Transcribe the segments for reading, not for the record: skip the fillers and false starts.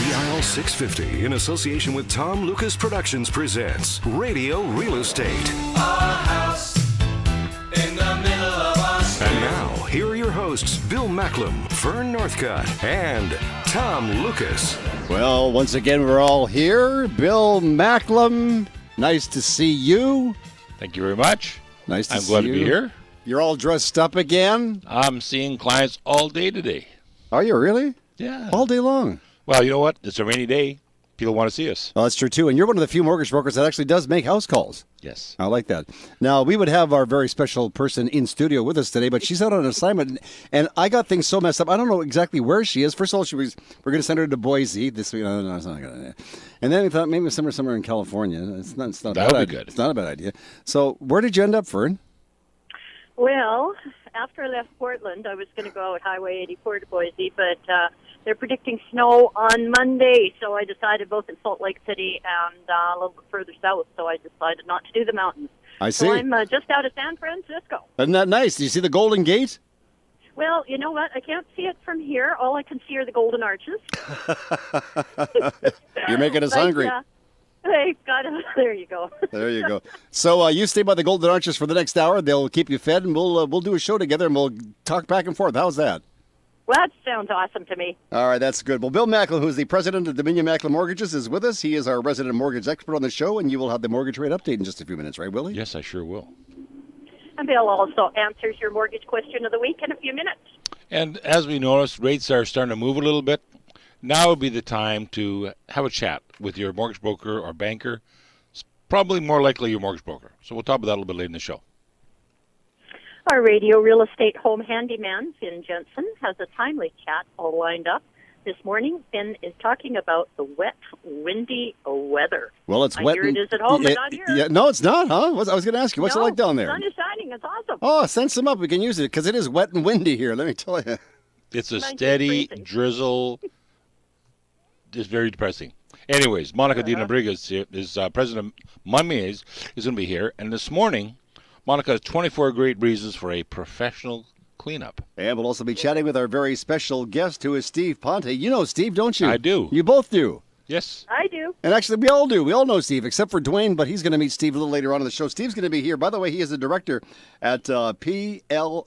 CIL 650, in association with Tom Lucas Productions, presents Radio Real Estate. Our house in the middle of our street. And now, here are your hosts, Bill Macklem, Fern Northcutt, and Tom Lucas. Well, once again, we're all here. Bill Macklem, nice to see you. Thank you very much. Nice to see you. I'm glad to be here. You're all dressed up again? I'm seeing clients all day today. Are you really? Yeah. All day long? Well, you know what? It's a rainy day. People want to see us. Well, that's true, too. And you're one of the few mortgage brokers that actually does make house calls. Yes. I like that. Now, we would have our very special person in studio with us today, but she's out on an assignment, and I got things so messed up. I don't know exactly where she is. First of all, we're going to send her to Boise this week. No, it's not good. And then we thought maybe somewhere in California. It's not that would be good. It's not a bad idea. So where did you end up, Fern? Well, after I left Portland, I was going to go out Highway 84 to Boise, but they're predicting snow on Monday, so I decided both in Salt Lake City and a little bit further south, so I decided not to do the mountains. I see. So I'm just out of San Francisco. Isn't that nice? Do you see the Golden Gate? Well, you know what? I can't see it from here. All I can see are the Golden Arches. You're making us hungry. Hey, got it. There you go. There you go. So you stay by the Golden Arches for the next hour. They'll keep you fed, and we'll do a show together, and we'll talk back and forth. How's that? Well, that sounds awesome to me. All right, that's good. Well, Bill Macklem, who is the president of Dominion Macklem Mortgages, is with us. He is our resident mortgage expert on the show, and you will have the mortgage rate update in just a few minutes, right, Willie? Yes, I sure will. And Bill also answers your mortgage question of the week in a few minutes. And as we noticed, rates are starting to move a little bit. Now would be the time to have a chat with your mortgage broker or banker. It's probably more likely your mortgage broker. So we'll talk about that a little bit later in the show. Our radio real estate home handyman, Finn Jensen, has a timely chat all lined up. This morning, Finn is talking about the wet, windy weather. Well, it's wet. Here it is at home, but not here. Yeah, no, it's not, huh? I was going to ask you, what's it like down there? The sun is shining. It's awesome. Oh, send some up. We can use it because it is wet and windy here, let me tell you. It's a steady drizzle. It's very depressing. Anyways, Monica Dina Brigas is president of Mummies is going to be here. And this morning, Monica has 24 great reasons for a professional cleanup. And we'll also be chatting with our very special guest, who is Steve Ponte. You know Steve, don't you? I do. You both do. Yes. I do. And actually, we all do. We all know Steve, except for Dwayne, but he's going to meet Steve a little later on in the show. Steve's going to be here. By the way, he is the director at PHL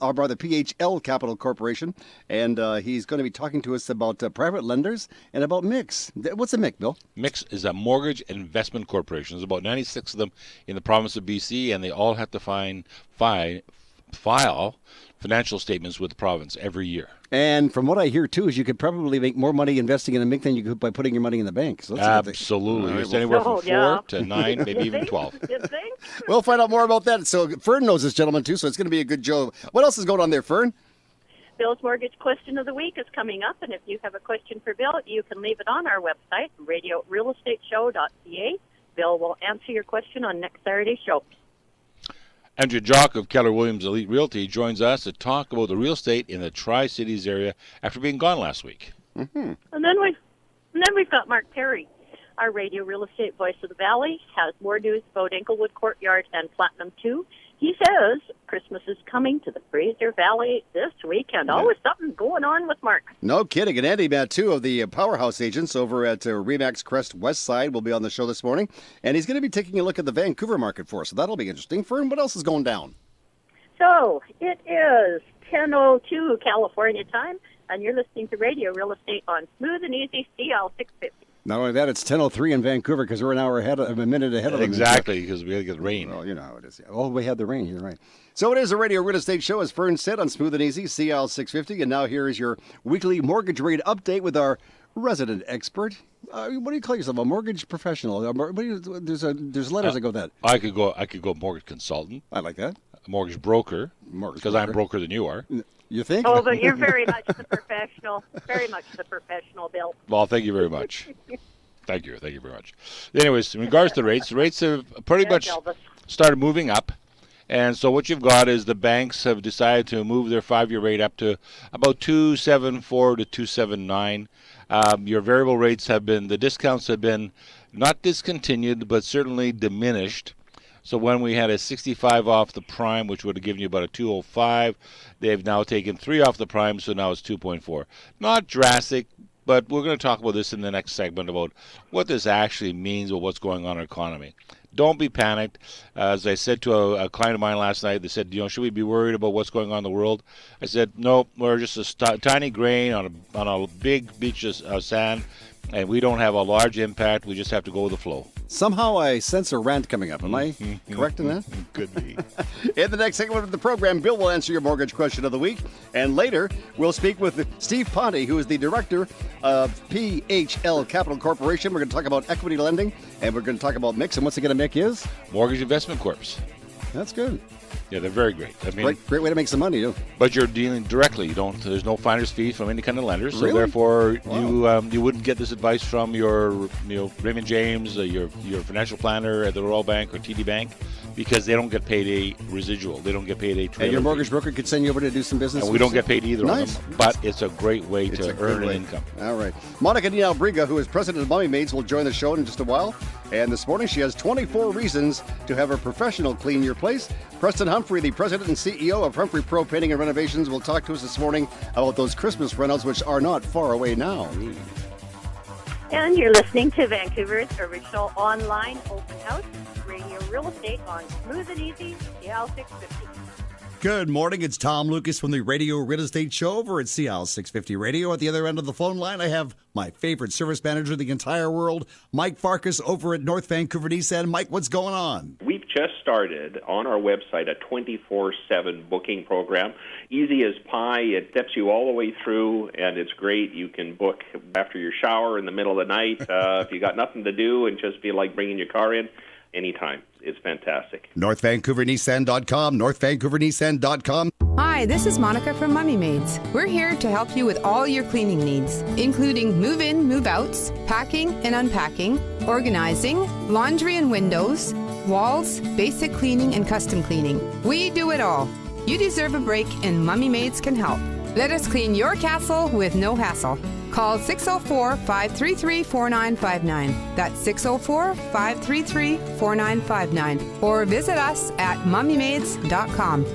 Capital Corporation, and he's going to be talking to us about private lenders and about MICs. What's a MIC, Bill? MICS is a mortgage investment corporation. There's about 96 of them in the province of BC, and they all have to file financial statements with the province every year. And from what I hear, too, is you could probably make more money investing in a MIC than you could by putting your money in the bank. So absolutely. It's anywhere from 4 to 9, maybe even 12. You think? We'll find out more about that. So Fern knows this gentleman, too, so it's going to be a good job. What else is going on there, Fern? Bill's mortgage question of the week is coming up, and if you have a question for Bill, you can leave it on our website, RadioRealEstateShow.ca. Bill will answer your question on next Saturday's show. Andrew Jock of Keller Williams Elite Realty joins us to talk about the real estate in the Tri-Cities area after being gone last week. Mm-hmm. And then we've got Mark Perry, our radio real estate voice of the Valley, has more news about Englewood Courtyard and Platinum 2. He says Christmas is coming to the Fraser Valley this weekend. Always something going on with Mark. No kidding. And Andy Matt, too, of the Powerhouse Agents over at Remax Crest West Side will be on the show this morning. And he's going to be taking a look at the Vancouver market for us. So that'll be interesting. Fern, what else is going down? So it is 10:02 California time, and you're listening to Radio Real Estate on Smooth and Easy CL 650. Not only that, it's 10:03 in Vancouver because we're an hour ahead, a minute ahead of them. Exactly, because we got to get rain. Well, you know how it is. Oh, we had the rain. You're right. So it is a Radio Real Estate Show, as Fern said, on Smooth and Easy, CL 650. And now here is your weekly mortgage rate update with our resident expert. What do you call yourself? A mortgage professional? There's letters that go with that. I could go mortgage consultant. I like that. A mortgage broker, because I'm broker than you are. You think? Oh, but you're very much the professional. Very much the professional, Bill. Well, thank you very much. Thank you very much. Anyways, in regards to the rates have pretty much started moving up. And so what you've got is the banks have decided to move their 5-year rate up to about 2.74 to 2.79. Your variable rates the discounts have been not discontinued, but certainly diminished. So when we had a 65 off the prime, which would have given you about a 205, they've now taken 3 off the prime, so now it's 2.4. Not drastic, But we're going to talk about this in the next segment about what this actually means with what's going on in our economy. Don't be panicked. As I said to a client of mine last night, they said, should we be worried about what's going on in the world? I said, no, we're just a tiny grain on a big beach of sand, and we don't have a large impact. We just have to go with the flow. Somehow I sense a rant coming up. Am I correct in that? Could be. In the next segment of the program, Bill will answer your mortgage question of the week. And later, we'll speak with Steve Ponte, who is the director of PHL Capital Corporation. We're going to talk about equity lending, and we're going to talk about MIC. And what's it going to make is? Mortgage Investment Corps. That's good. Yeah, they're very great. I mean, great way to make some money, too. But you're dealing directly. There's no finder's fee from any kind of lender, so Really? therefore you wouldn't get this advice from your Raymond James, your financial planner at the Royal Bank or TD Bank, because they don't get paid a residual. They don't get paid a trailer And your mortgage fee. broker could send you over to do some business. And we don't get paid either Nice. on them. But it's a great way It's a to good earn an way. income. All right. Monica Nial-Briga, who is president of Mummy Maids, will join the show in just a while. And this morning, she has 24 reasons to have a professional clean your place. Preston Humphrey, the president and CEO of Humphrey Pro Painting and Renovations, will talk to us this morning about those Christmas rentals, which are not far away now. And you're listening to Vancouver's original online open house, Radio Real Estate on Smooth and Easy, CL 650. Good morning. It's Tom Lucas from the Radio Real Estate Show over at CL 650 Radio. At the other end of the phone line, I have my favorite service manager in the entire world, Mike Farkas, over at North Vancouver Nissan. Mike, what's going on? We've just started on our website a 24/7 booking program. Easy as pie. It steps you all the way through, and it's great. You can book after your shower in the middle of the night if you got nothing to do and just feel like bringing your car in anytime. It's fantastic. NorthVancouverNissan.com, NorthVancouverNissan.com. Hi, this is Monica from Mummy Maids. We're here to help you with all your cleaning needs, including move-in, move-outs, packing and unpacking, organizing, laundry and windows, walls, basic cleaning and custom cleaning. We do it all. You deserve a break and Mummy Maids can help. Let us clean your castle with no hassle. Call 604-533-4959. That's 604-533-4959. Or visit us at mummymaids.com.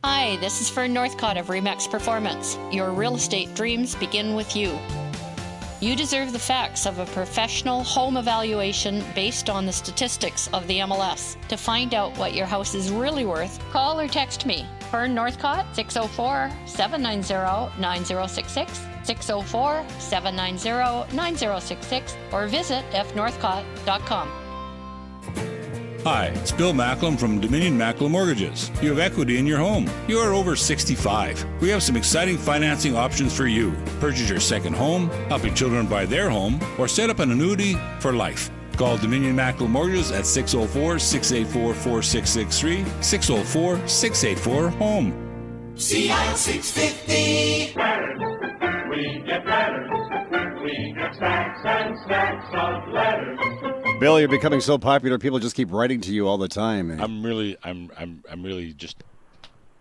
Hi, this is Fern Northcott of Remax Performance. Your real estate dreams begin with you. You deserve the facts of a professional home evaluation based on the statistics of the MLS. To find out what your house is really worth, call or text me. Fern Northcott, 604-790-9066, 604-790-9066, or visit fnorthcott.com. Hi, it's Bill Macklem from Dominion Macklem Mortgages. You have equity in your home. You are over 65. We have some exciting financing options for you. Purchase your second home, help your children buy their home, or set up an annuity for life. Call Dominion Macklem Mortgages at 604-684-4663, 604-684-HOME. CL 650. Letters. We get letters. We get stacks and stacks of letters. Bill, you're becoming so popular, people just keep writing to you all the time. I'm really just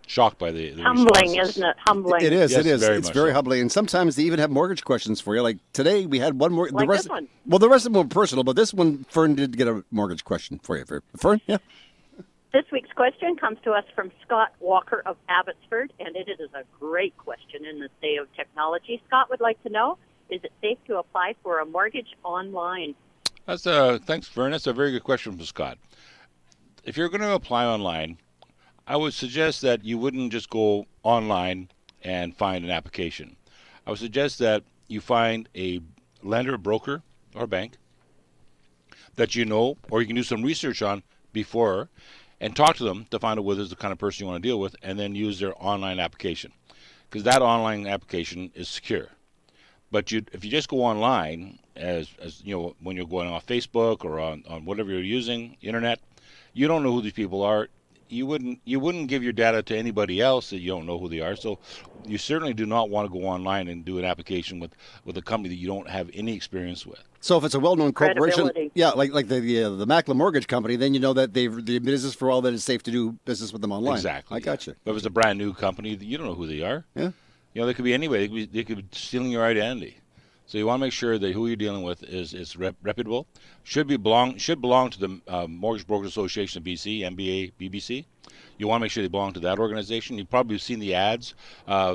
shocked by the Humbling, responses. isn't it? Humbling. It is. Yes, It is. very It's much very so. humbling. And sometimes they even have mortgage questions for you. Like today, we had one more. Like this one. Well, the rest of them were personal, but this one, Fern did get a mortgage question for you. Fern, yeah. This week's question comes to us from Scott Walker of Abbotsford, and it is a great question in this day of technology. Scott would like to know, is it safe to apply for a mortgage online? Thanks, Fern. That's a very good question from Scott. If you're going to apply online, I would suggest that you wouldn't just go online and find an application. I would suggest that you find a lender, broker, or bank that you know, or you can do some research on before, and talk to them to find out whether it's the kind of person you want to deal with, and then use their online application, because that online application is secure. But if you just go online, as you know, when you're going off Facebook or on whatever you're using, internet, you don't know who these people are. You wouldn't give your data to anybody else that you don't know who they are. So you certainly do not want to go online and do an application with a company that you don't have any experience with. So if it's a well-known corporation, Credibility. yeah, like the Macklem Mortgage Company, then you know that they've been business for all that it's safe to do business with them online. Exactly. I got you. But if it's a brand new company, you don't know who they are. Yeah. You know, they could be anyway. They could be stealing your identity. So you want to make sure that who you're dealing with is reputable. Should belong to the Mortgage Brokers Association of BC, MBA, BBC. You want to make sure they belong to that organization. You've probably seen the ads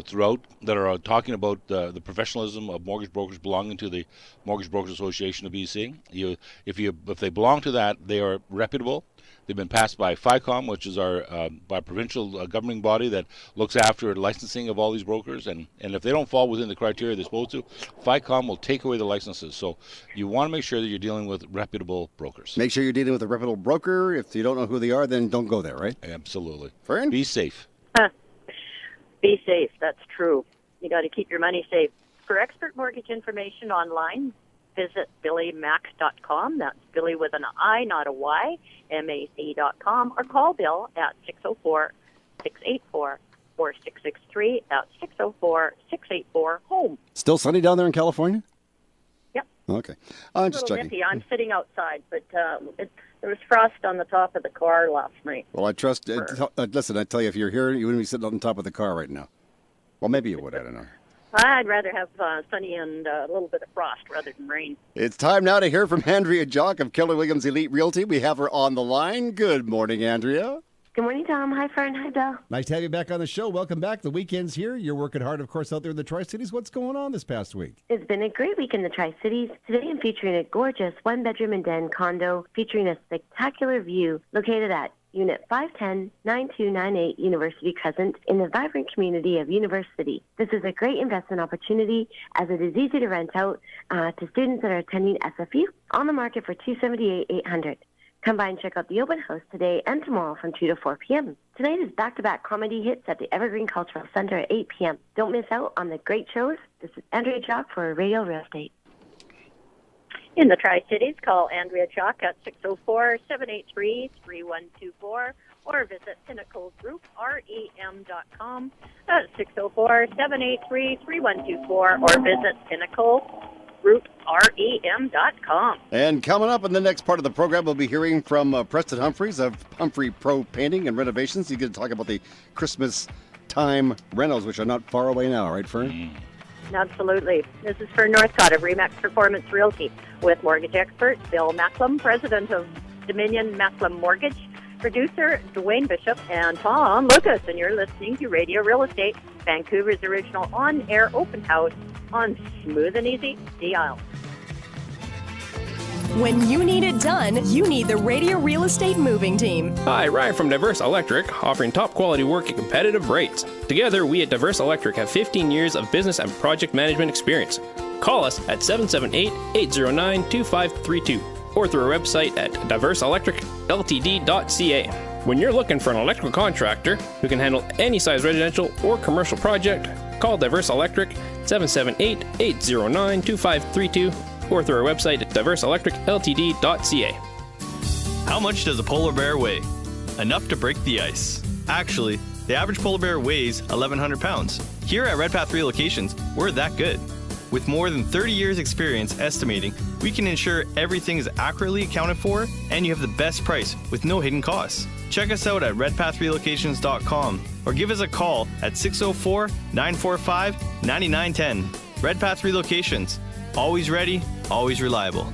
throughout that are talking about the professionalism of mortgage brokers belonging to the Mortgage Brokers Association of BC. If they belong to that, they are reputable. They've been passed by FICOM, which is our by provincial governing body that looks after licensing of all these brokers. And if they don't fall within the criteria they're supposed to, FICOM will take away the licenses. So you want to make sure that you're dealing with reputable brokers. Make sure you're dealing with a reputable broker. If you don't know who they are, then don't go there, right? Absolutely. Fern? Be safe. Be safe. That's true. You got to keep your money safe. For expert mortgage information online, visit BillyMac.com. That's Billy with an I, not a Y, MAC.com, or call Bill at 604-684-4663. That's 604-684-HOME. Still sunny down there in California? Yep. Okay. I'm just a little checking. nippy. I'm sitting outside, but there was frost on the top of the car last night. Well, I trust. Listen, I tell you, if you're here, you wouldn't be sitting on top of the car right now. Well, maybe you would. I don't know. I'd rather have sunny and a little bit of frost rather than rain. It's time now to hear from Andrea Jock of Keller Williams Elite Realty. We have her on the line. Good morning, Andrea. Good morning, Tom. Hi, Fern. Hi, Bill. Nice to have you back on the show. Welcome back. The weekend's here. You're working hard, of course, out there in the Tri-Cities. What's going on this past week? It's been a great week in the Tri-Cities. Today I'm featuring a gorgeous one-bedroom and den condo featuring a spectacular view located at Unit 510-9298 University Crescent in the vibrant community of University. This is a great investment opportunity as it is easy to rent out to students that are attending SFU. On the market for $278,800. Come by and check out the open house today and tomorrow from 2 to 4 p.m. Tonight is back-to-back comedy hits at the Evergreen Cultural Center at 8 p.m. Don't miss out on the great shows. This is Andrea Jock for Radio Real Estate. In the Tri-Cities, call Andrea Jock at 604-783-3124 or visit pinnaclegrouprem.com at 604-783-3124 or visit pinnaclegrouprem.com. And coming up in the next part of the program, we'll be hearing from Preston Humphreys of Humphrey Pro Painting and Renovations. He's going to talk about the Christmas time rentals, which are not far away now, right, Fern? Absolutely. This is Fern Northcott of Remax Performance Realty with mortgage expert Bill Macklem, president of Dominion Macklem Mortgage, producer Dwayne Bishop, and Tom Lucas. And you're listening to Radio Real Estate, Vancouver's original on-air open house on Smooth and Easy DL. When you need it done, you need the Radio Real Estate Moving Team. Hi, Ryan from Diverse Electric, offering top quality work at competitive rates. Together, we at Diverse Electric have 15 years of business and project management experience. Call us at 778-809-2532 or through our website at diverseelectricltd.ca. When you're looking for an electrical contractor who can handle any size residential or commercial project, call Diverse Electric 778-809-2532 or through our website at diverseelectricltd.ca. How much does a polar bear weigh? Enough to break the ice. Actually, the average polar bear weighs 1,100 pounds. Here at Redpath Relocations, we're that good. With more than 30 years experience estimating, we can ensure everything is accurately accounted for and you have the best price with no hidden costs. Check us out at redpathrelocations.com or give us a call at 604-945-9910. Redpath Relocations. Always ready, always reliable.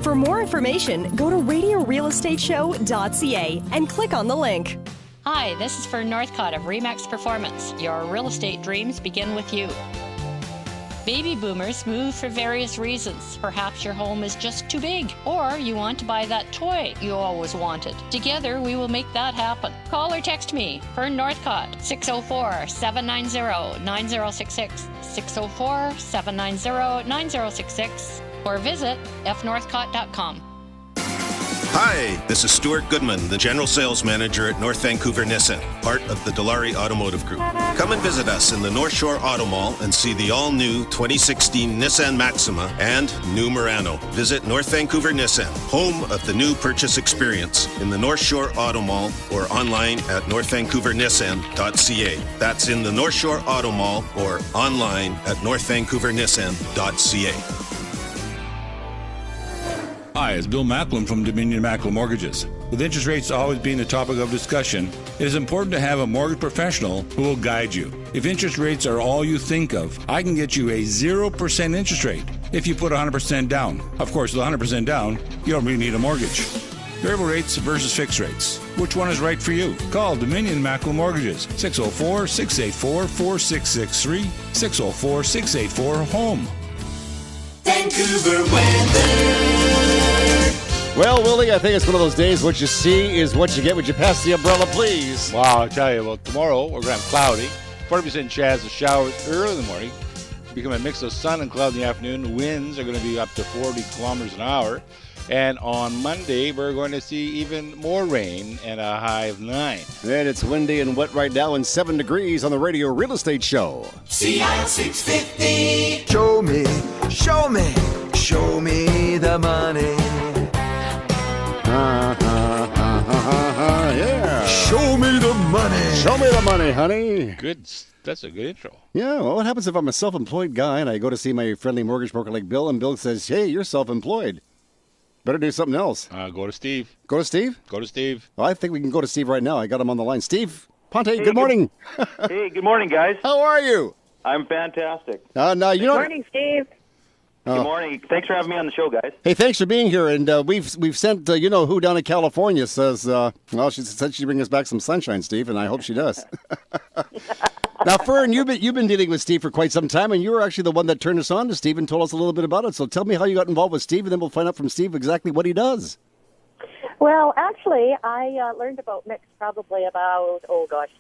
For more information, go to RadioRealEstateShow.ca and click on the link. Hi, this is Fern Northcott of Remax Performance. Your real estate dreams begin with you. Baby boomers move for various reasons. Perhaps your home is just too big, or you want to buy that toy you always wanted. Together, we will make that happen. Call or text me, Fern Northcott, 604-790-9066, 604-790-9066, or visit fnorthcott.com. Hi, this is Stuart Goodman, the General Sales Manager at North Vancouver Nissan, part of the Dilawri Automotive Group. Come and visit us in the North Shore Auto Mall and see the all-new 2016 Nissan Maxima and new Murano. Visit North Vancouver Nissan, home of the new purchase experience, in the North Shore Auto Mall or online at northvancouvernissan.ca. That's in the North Shore Auto Mall or online at northvancouvernissan.ca. Hi, it's Bill Macklem from Dominion Macklem Mortgages. With interest rates always being a topic of discussion, it is important to have a mortgage professional who will guide you. If interest rates are all you think of, I can get you a 0% interest rate if you put 100% down. Of course, with 100% down, you don't really need a mortgage. Variable rates versus fixed rates. Which one is right for you? Call Dominion Macklem Mortgages, 604-684-4663, 604-684-HOME. Vancouver weather. Well, Willie, I think it's one of those days. What you see is what you get. Would you pass the umbrella, please? Wow, I tell you, well, tomorrow we're going to have cloudy, 40% chance of showers early in the morning, become a mix of sun and cloud in the afternoon. Winds are going to be up to 40 kilometers an hour. And on Monday, we're going to see even more rain and a high of 9. And it's windy and wet right now and 7 degrees on the Radio Real Estate Show. CI 650. Show me, show me, show me the money. Yeah. Show me the money. Show me the money, honey. Good. That's a good intro. Yeah, well, what happens if I'm a self-employed guy and I go to see my friendly mortgage broker like Bill, and Bill says, hey, you're self-employed. Better do something else. Go to Steve. Go to Steve? Go to Steve. Well, I think we can go to Steve right now. I got him on the line. Steve Ponte, good morning. Hey, good morning, guys. How are you? I'm fantastic. No, you know. Good morning, Steve. Good morning. Thanks for having me on the show, guys. Hey, thanks for being here. And we've sent you know who down in California says well, she said she'd bring us back some sunshine, Steve, and I hope she does. Now, Fern, you've been dealing with Steve for quite some time, and you were actually the one that turned us on to Steve and told us a little bit about it. So tell me how you got involved with Steve, and then we'll find out from Steve exactly what he does. Well, actually, I learned about Mix probably about,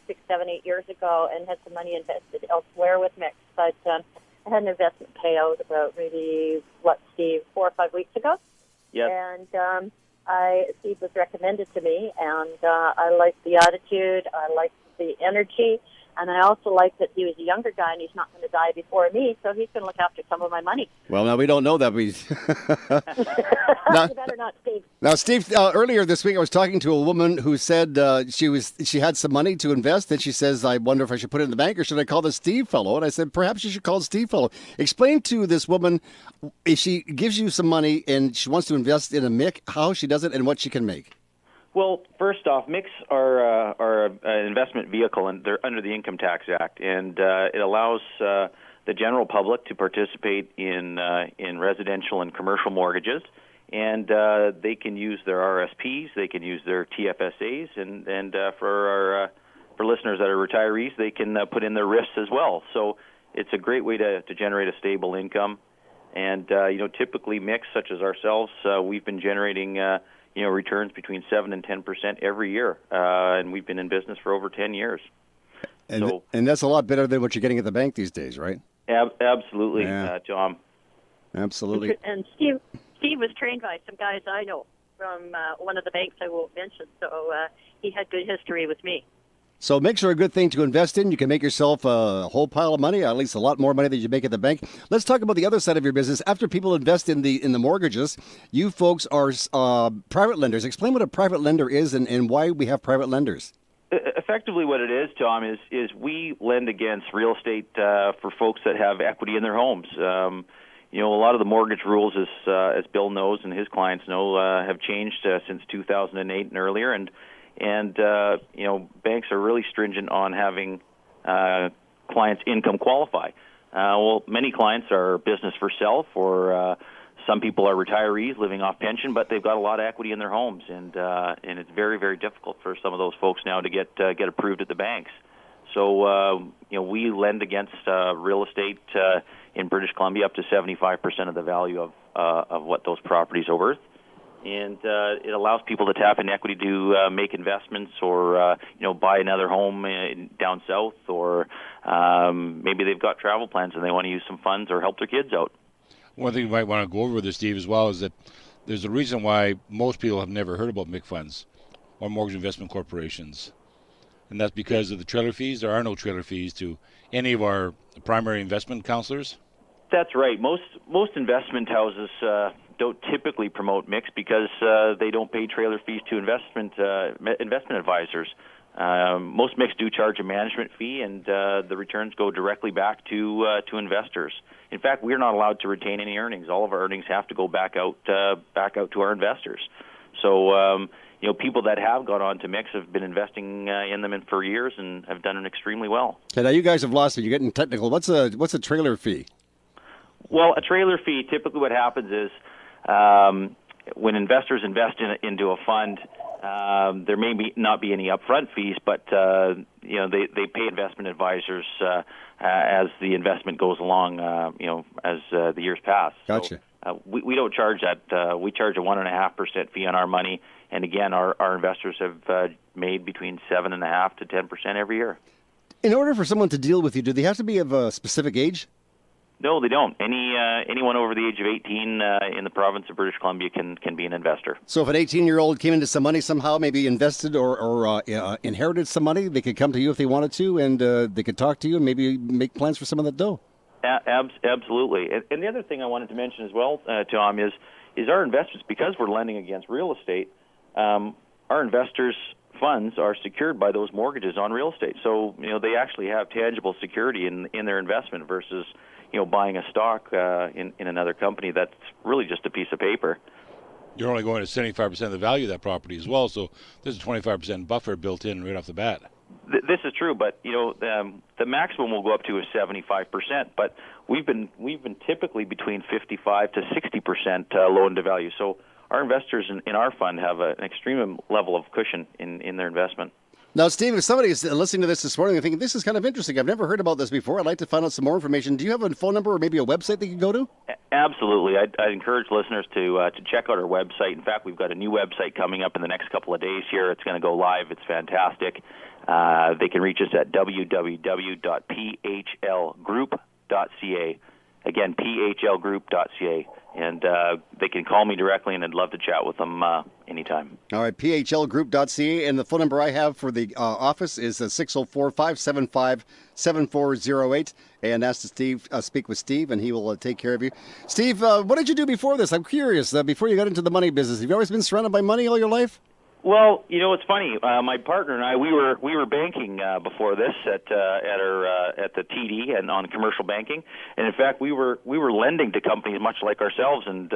6, 7, 8 years ago, and had some money invested elsewhere with Mix. But I had an investment payout about maybe, Steve, 4 or 5 weeks ago. Yes. And Steve was recommended to me, and I liked the attitude, I liked the energy, and I also like that he was a younger guy and he's not going to die before me, so he's going to look after some of my money. Well, now we don't know that. You better not, Steve. Now, Steve, earlier this week I was talking to a woman who said she had some money to invest, and she says, I wonder if I should put it in the bank or should I call the Steve fellow? And I said, perhaps you should call the Steve fellow. Explain to this woman, if she gives you some money and she wants to invest in a MIC, how she does it and what she can make. Well, first off, MICs are an investment vehicle, and they're under the Income Tax Act, and it allows the general public to participate in residential and commercial mortgages, and they can use their RSPs, they can use their TFSAs, and for listeners that are retirees, they can put in their RIFs as well. So it's a great way to generate a stable income, and typically MICs such as ourselves, we've been generating returns between 7 and 10% every year, and we've been in business for over 10 years. And that's a lot better than what you're getting at the bank these days, right? Absolutely, yeah. Tom. Absolutely. And Steve was trained by some guys I know from one of the banks I won't mention, so he had good history with me. So MICs are a good thing to invest in. You can make yourself a whole pile of money, at least a lot more money than you make at the bank. Let's talk about the other side of your business. After people invest in the mortgages, you folks are private lenders. Explain what a private lender is and why we have private lenders. Effectively what it is, Tom, is we lend against real estate for folks that have equity in their homes. A lot of the mortgage rules, as Bill knows and his clients know, have changed since 2008 and earlier, and banks are really stringent on having clients income qualify. Many clients are business for self, or some people are retirees living off pension, but they've got a lot of equity in their homes, and it's very, very difficult for some of those folks now to get approved at the banks. So we lend against real estate in British Columbia up to 75% of the value of what those properties are worth. And it allows people to tap in equity to make investments or, buy another home down south, or maybe they've got travel plans and they want to use some funds or help their kids out. One thing you might want to go over with this, Steve, as well, is that there's a reason why most people have never heard about MIC funds or mortgage investment corporations. And that's because of the trailer fees. There are no trailer fees to any of our primary investment counselors. That's right. Most investment houses don't typically promote MICs because they don't pay trailer fees to investment advisors. Most MICs do charge a management fee, and the returns go directly back to investors. In fact, we're not allowed to retain any earnings. All of our earnings have to go back out to our investors. So, people that have gone on to MICs have been investing in them for years and have done it extremely well. Okay, now you guys have lost it. You're getting technical. What's a trailer fee? Well, a trailer fee, typically what happens is when investors invest into a fund, there may not be any upfront fees, but they pay investment advisors as the investment goes along, as the years pass. Gotcha. So, we don't charge that. We charge a 1.5% fee on our money, and again, our investors have made between 7.5% to 10% every year. In order for someone to deal with you, do they have to be of a specific age? No, they don't. Anyone over the age of 18 in the province of British Columbia can be an investor. So if an 18-year-old came into some money somehow, maybe invested or inherited some money, they could come to you if they wanted to, and they could talk to you and maybe make plans for some of that dough. Absolutely. And the other thing I wanted to mention as well, Tom, is our investors, because we're lending against real estate, our investors' funds are secured by those mortgages on real estate. So, they actually have tangible security in their investment versus buying a stock in another company that's really just a piece of paper. You're only going to 75% of the value of that property as well, so there's a 25% buffer built in right off the bat. This is true, but the maximum will go up to is 75%. But we've been typically between 55 to 60% loan to value. So our investors in our fund have an extreme level of cushion in their investment. Now, Steve, if somebody is listening to this morning and thinking, this is kind of interesting, I've never heard about this before, I'd like to find out some more information, do you have a phone number or maybe a website they can go to? Absolutely. I'd encourage listeners to check out our website. In fact, we've got a new website coming up in the next couple of days here. It's going to go live. It's fantastic. They can reach us at www.phlgroup.ca. Again, phlgroup.ca. And they can call me directly, and I'd love to chat with them anytime. All right, phlgroup.ca, and the phone number I have for the office is 604-575-7408, and ask Steve, speak with Steve, and he will take care of you. Steve, what did you do before this? I'm curious, before you got into the money business. Have you always been surrounded by money all your life? Well, it's funny. My partner and I, we were banking before this at the TD and on commercial banking, and in fact, we were lending to companies much like ourselves, and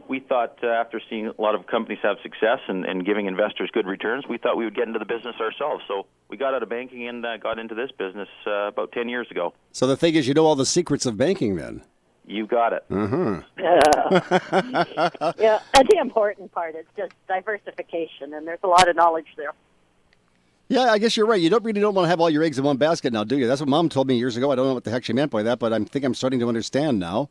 we thought after seeing a lot of companies have success and giving investors good returns, we thought we would get into the business ourselves. So we got out of banking and got into this business about 10 years ago. So the thing is, you know all the secrets of banking, then. You got it. Uh-huh. Yeah, and the important part is just diversification, and there's a lot of knowledge there. Yeah, I guess you're right. You don't want to have all your eggs in one basket now, do you? That's what Mom told me years ago. I don't know what the heck she meant by that, but I think I'm starting to understand now.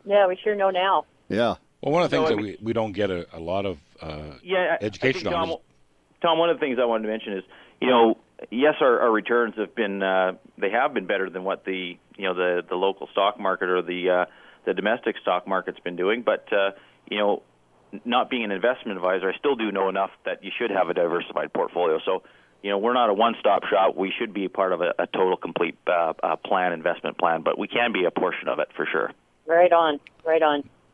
Yeah, we sure know now. Yeah. Well, one of the things that we don't get a lot of education I think, on. Tom, one of the things I wanted to mention is, yes, our returns have been better than what the local stock market or the domestic stock market's been doing, but not being an investment advisor, I still do know enough that you should have a diversified portfolio. So, we're not a one-stop shop. We should be part of a total, complete investment plan, but we can be a portion of it for sure. Right on.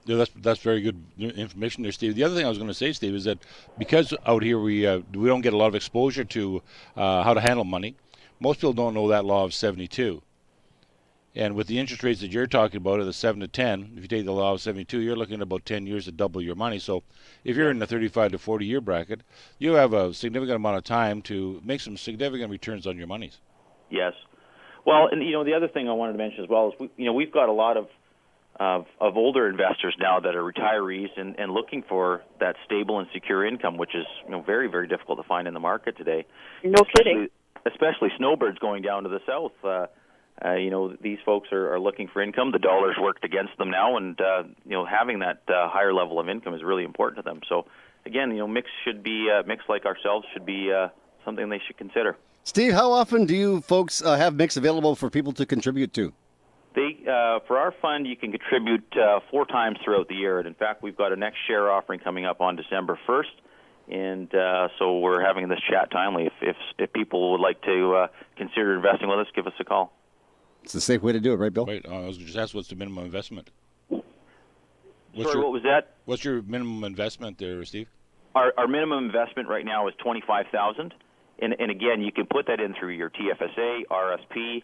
Yeah, that's very good information there, Steve. The other thing I was going to say, Steve, is that because out here we don't get a lot of exposure to how to handle money, most people don't know that law of 72. And with the interest rates that you're talking about, of the 7 to 10, if you take the law of 72, you're looking at about 10 years to double your money. So if you're in the 35 to 40-year bracket, you have a significant amount of time to make some significant returns on your monies. Yes. Well, and the other thing I wanted to mention as well is we've got a lot of older investors now that are retirees and looking for that stable and secure income, which is very, very difficult to find in the market today. No kidding. Especially snowbirds going down to the south. These folks are looking for income. The dollar's worked against them now, and having that higher level of income is really important to them. So again, mix like ourselves should be something they should consider. Steve, how often do you folks have mix available for people to contribute to? For our fund, you can contribute 4 times throughout the year. And in fact, we've got a next share offering coming up on December 1st. And so we're having this chat timely. If people would like to consider investing with us, give us a call. It's the safe way to do it, right, Bill? Right. I was just asked what's the minimum investment. What was that? What's your minimum investment there, Steve? Our minimum investment right now is $25,000. And again, you can put that in through your TFSA, RSP,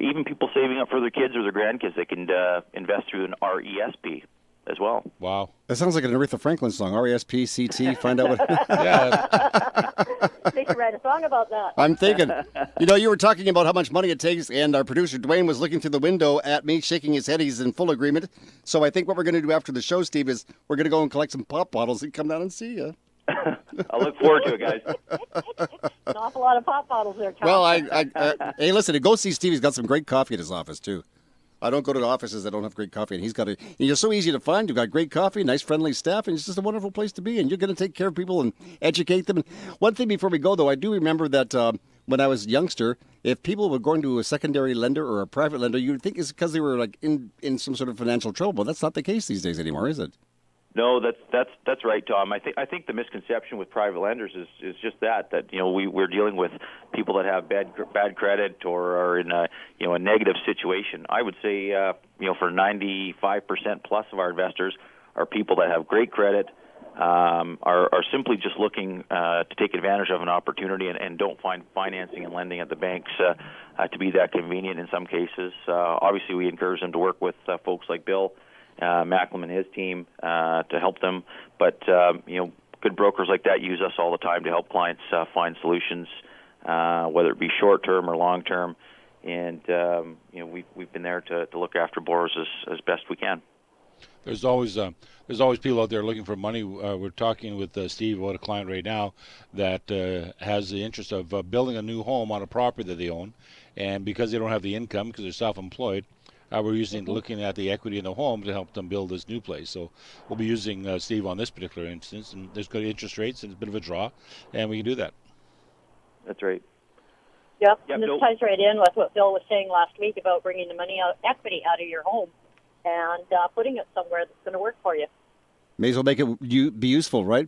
even people saving up for their kids or their grandkids, they can invest through an RESP as well. Wow. That sounds like an Aretha Franklin song. RESP, CT, find out what... They should write a song about that. I'm thinking. You were talking about how much money it takes, and our producer, Dwayne, was looking through the window at me, shaking his head. He's in full agreement. So I think what we're going to do after the show, Steve, is we're going to go and collect some pop bottles and come down and see you. I look forward to it, guys. An awful lot of pop bottles there, Tom. Well, hey, listen, go see Steve. He's got some great coffee at his office, too. I don't go to offices that don't have great coffee, and he's got you're so easy to find. You've got great coffee, nice, friendly staff, and it's just a wonderful place to be, and you're going to take care of people and educate them. And one thing before we go, though, I do remember that when I was a youngster, if people were going to a secondary lender or a private lender, you would think it's because they were like in some sort of financial trouble. But that's not the case these days anymore, is it? No, that's right, Tom. I think the misconception with private lenders is just that we're dealing with people that have bad credit or are in a negative situation. I would say for 95% plus of our investors are people that have great credit, are simply just looking to take advantage of an opportunity and don't find financing and lending at the banks to be that convenient in some cases. Obviously, we encourage them to work with folks like Bill Macklem and his team to help them. But, good brokers like that use us all the time to help clients find solutions, whether it be short-term or long-term. And, we've been there to look after borrowers as best we can. There's always people out there looking for money. We're talking with Steve about a client right now that has the interest of building a new home on a property that they own. And because they don't have the income, because they're self-employed, we're looking at the equity in the home to help them build this new place. So we'll be using Steve on this particular instance, and there's good interest rates and it's a bit of a draw, and we can do that. That's right. Yep, and this ties right in with what Bill was saying last week about bringing the money equity out of your home and putting it somewhere that's going to work for you. May as well make it be useful, right?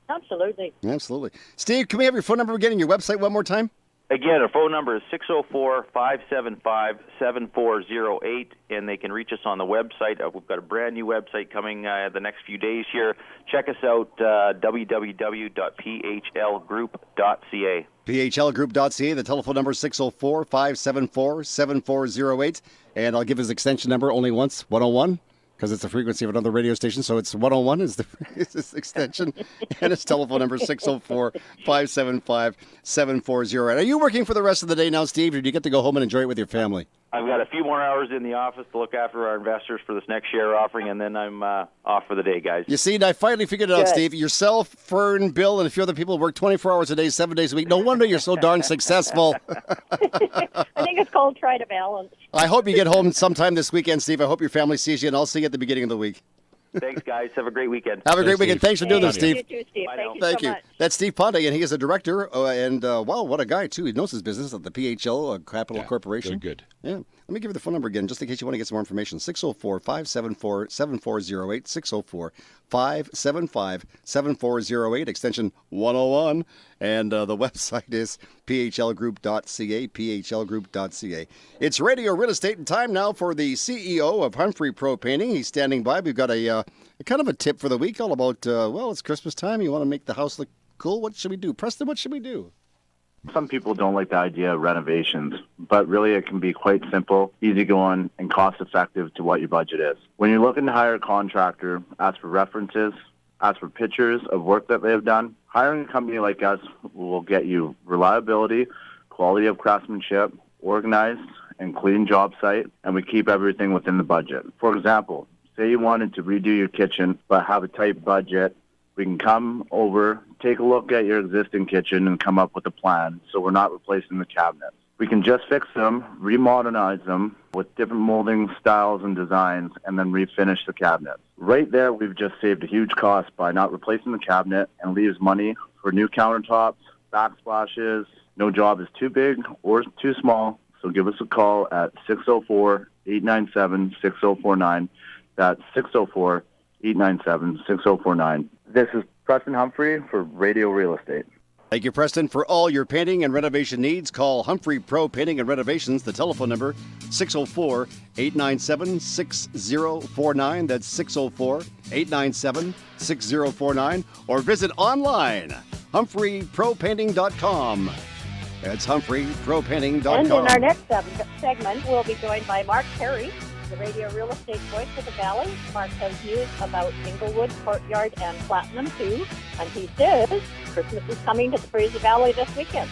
Absolutely. Absolutely. Steve, can we have your phone number again and your website one more time? Again, our phone number is 604-575-7408, and they can reach us on the website. We've got a brand new website coming the next few days here. Check us out, www.phlgroup.ca. phlgroup.ca. The telephone number is 604-574-7408. And I'll give his extension number only once, 101. Because it's the frequency of another radio station, so it's 101 is his extension, and his telephone number is 604-575-7408. Are you working for the rest of the day now, Steve, or do you get to go home and enjoy it with your family? I've got a few more hours in the office to look after our investors for this next share offering, and then I'm off for the day, guys. You see, I finally figured it out, Steve. Yourself, Fern, Bill, and a few other people work 24 hours a day, 7 days a week. No wonder you're so darn successful. I think it's called try to balance. I hope you get home sometime this weekend, Steve. I hope your family sees you, and I'll see you at the beginning of the week. Thanks, guys. Have a great weekend. Have a great weekend. Thanks for doing this, Steve. You too, Steve. Thank you. So much. That's Steve Ponte, and he is a director, and wow, what a guy, too. He knows his business at the PHL Capital Corporation. Good. Yeah. Let me give you the phone number again, just in case you want to get some more information. 604-574-7408, 604-575-7408, extension 101. And the website is phlgroup.ca, phlgroup.ca. It's Radio Real Estate, and time now for the CEO of Humphrey Pro Painting. He's standing by. We've got a kind of a tip for the week all about, it's Christmas time. You want to make the house look cool. What should we do? Preston, what should we do? Some people don't like the idea of renovations, but really it can be quite simple, easygoing, and cost-effective to what your budget is. When you're looking to hire a contractor, ask for references, ask for pictures of work that they have done. Hiring a company like us will get you reliability, quality of craftsmanship, organized and clean job site, and we keep everything within the budget. For example, say you wanted to redo your kitchen but have a tight budget. We can come over, take a look at your existing kitchen, and come up with a plan so we're not replacing the cabinets. We can just fix them, remodernize them with different molding styles and designs, and then refinish the cabinets. Right there, we've just saved a huge cost by not replacing the cabinet and leaves money for new countertops, backsplashes. No job is too big or too small, so give us a call at 604-897-6049. That's 604-897-6049. This is Preston Humphrey for Radio Real Estate. Thank you, Preston. For all your painting and renovation needs, call Humphrey Pro Painting and Renovations. The telephone number, 604-897-6049. That's 604-897-6049. Or visit online, HumphreyProPainting.com. That's HumphreyProPainting.com. And in our next segment, we'll be joined by Mark Perry, the radio real estate voice of the Valley. Mark has news about Inglewood, Courtyard, and Platinum 2. And he says Christmas is coming to the Fraser Valley this weekend.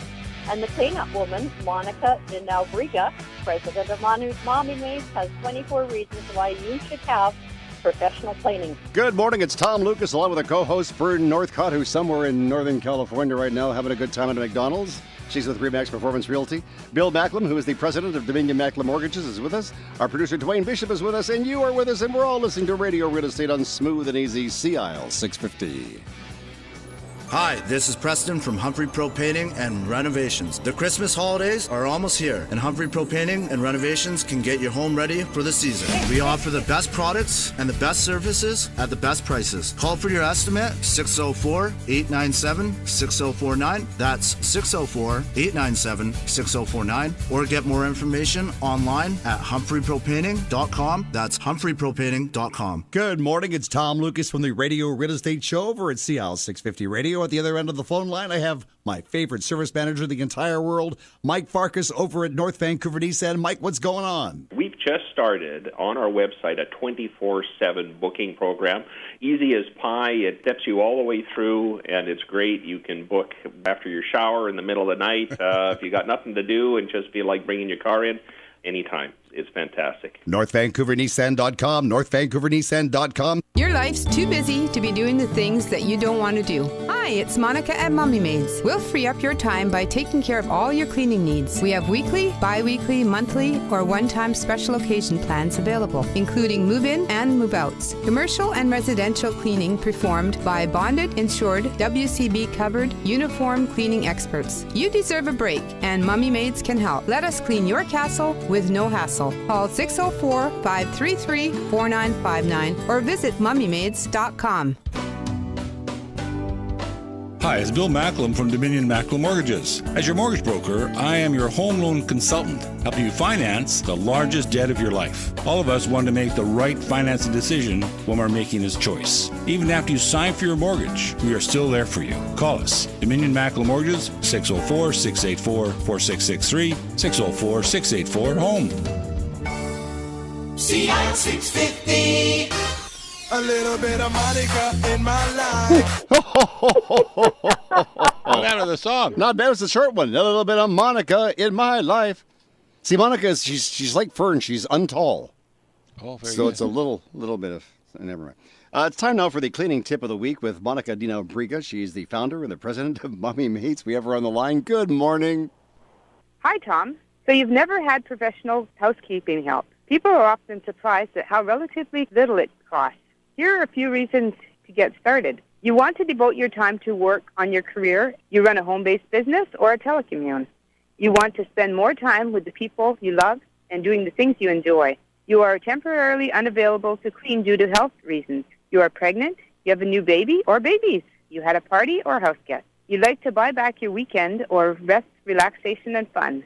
And the cleanup woman, Monica Dinalbriga, president of Mommy Maids, has 24 reasons why you should have professional cleaning. Good morning. It's Tom Lucas along with our co-host Fern Northcott, who's somewhere in Northern California right now having a good time at a McDonald's. She's with Remax Performance Realty. Bill Macklem, who is the president of Dominion Macklem Mortgages, is with us. Our producer Dwayne Bishop is with us, and you are with us, and we're all listening to Radio Real Estate on Smooth and Easy CIL 650. Hi, this is Preston from Humphrey Pro Painting and Renovations. The Christmas holidays are almost here, and Humphrey Pro Painting and Renovations can get your home ready for the season. We offer the best products and the best services at the best prices. Call for your estimate, 604-897-6049. That's 604-897-6049. Or get more information online at humphreypropainting.com. That's humphreypropainting.com. Good morning. It's Tom Lucas from the Radio Real Estate Show over at CIL 650 Radio. At the other end of the phone line, I have my favorite service manager in the entire world, Mike Farkas, over at North Vancouver Nissan. Mike, what's going on? We've just started on our website a 24/7 booking program. Easy as pie. It steps you all the way through, and it's great. You can book after your shower in the middle of the night if you got nothing to do and just feel like bringing your car in anytime. It's fantastic. NorthVancouverNissan.com, NorthVancouverNissan.com. Your life's too busy to be doing the things that you don't want to do. Hi, it's Monica at Mommy Maids. We'll free up your time by taking care of all your cleaning needs. We have weekly, bi-weekly, monthly, or one-time special occasion plans available, including move-in and move-outs. Commercial and residential cleaning performed by bonded, insured, WCB-covered, uniform cleaning experts. You deserve a break, and Mommy Maids can help. Let us clean your castle with no hassle. Call 604-533-4959 or visit mummymaids.com. Hi, it's Bill Macklem from Dominion Macklem Mortgages. As your mortgage broker, I am your home loan consultant, helping you finance the largest debt of your life. All of us want to make the right financing decision when we're making this choice. Even after you sign for your mortgage, we are still there for you. Call us. Dominion Macklem Mortgages, 604-684-4663, 604-684-HOME. CIL 650. A little bit of Monica in my life. Not bad of the song. Not bad. It's a short one. A little bit of Monica in my life. See, Monica, she's like Fern. She's untall. Oh, very so good. it's a little bit of... Never mind. It's time now for the cleaning tip of the week with Monica Dinalbriga. She's the founder and the president of Mommy Mates. We have her on the line. Good morning. Hi, Tom. So you've never had professional housekeeping help. People are often surprised at how relatively little it costs. Here are a few reasons to get started. You want to devote your time to work on your career. You run a home-based business or a telecommune. You want to spend more time with the people you love and doing the things you enjoy. You are temporarily unavailable to clean due to health reasons. You are pregnant. You have a new baby or babies. You had a party or house guest. You like to buy back your weekend or rest, relaxation, and fun.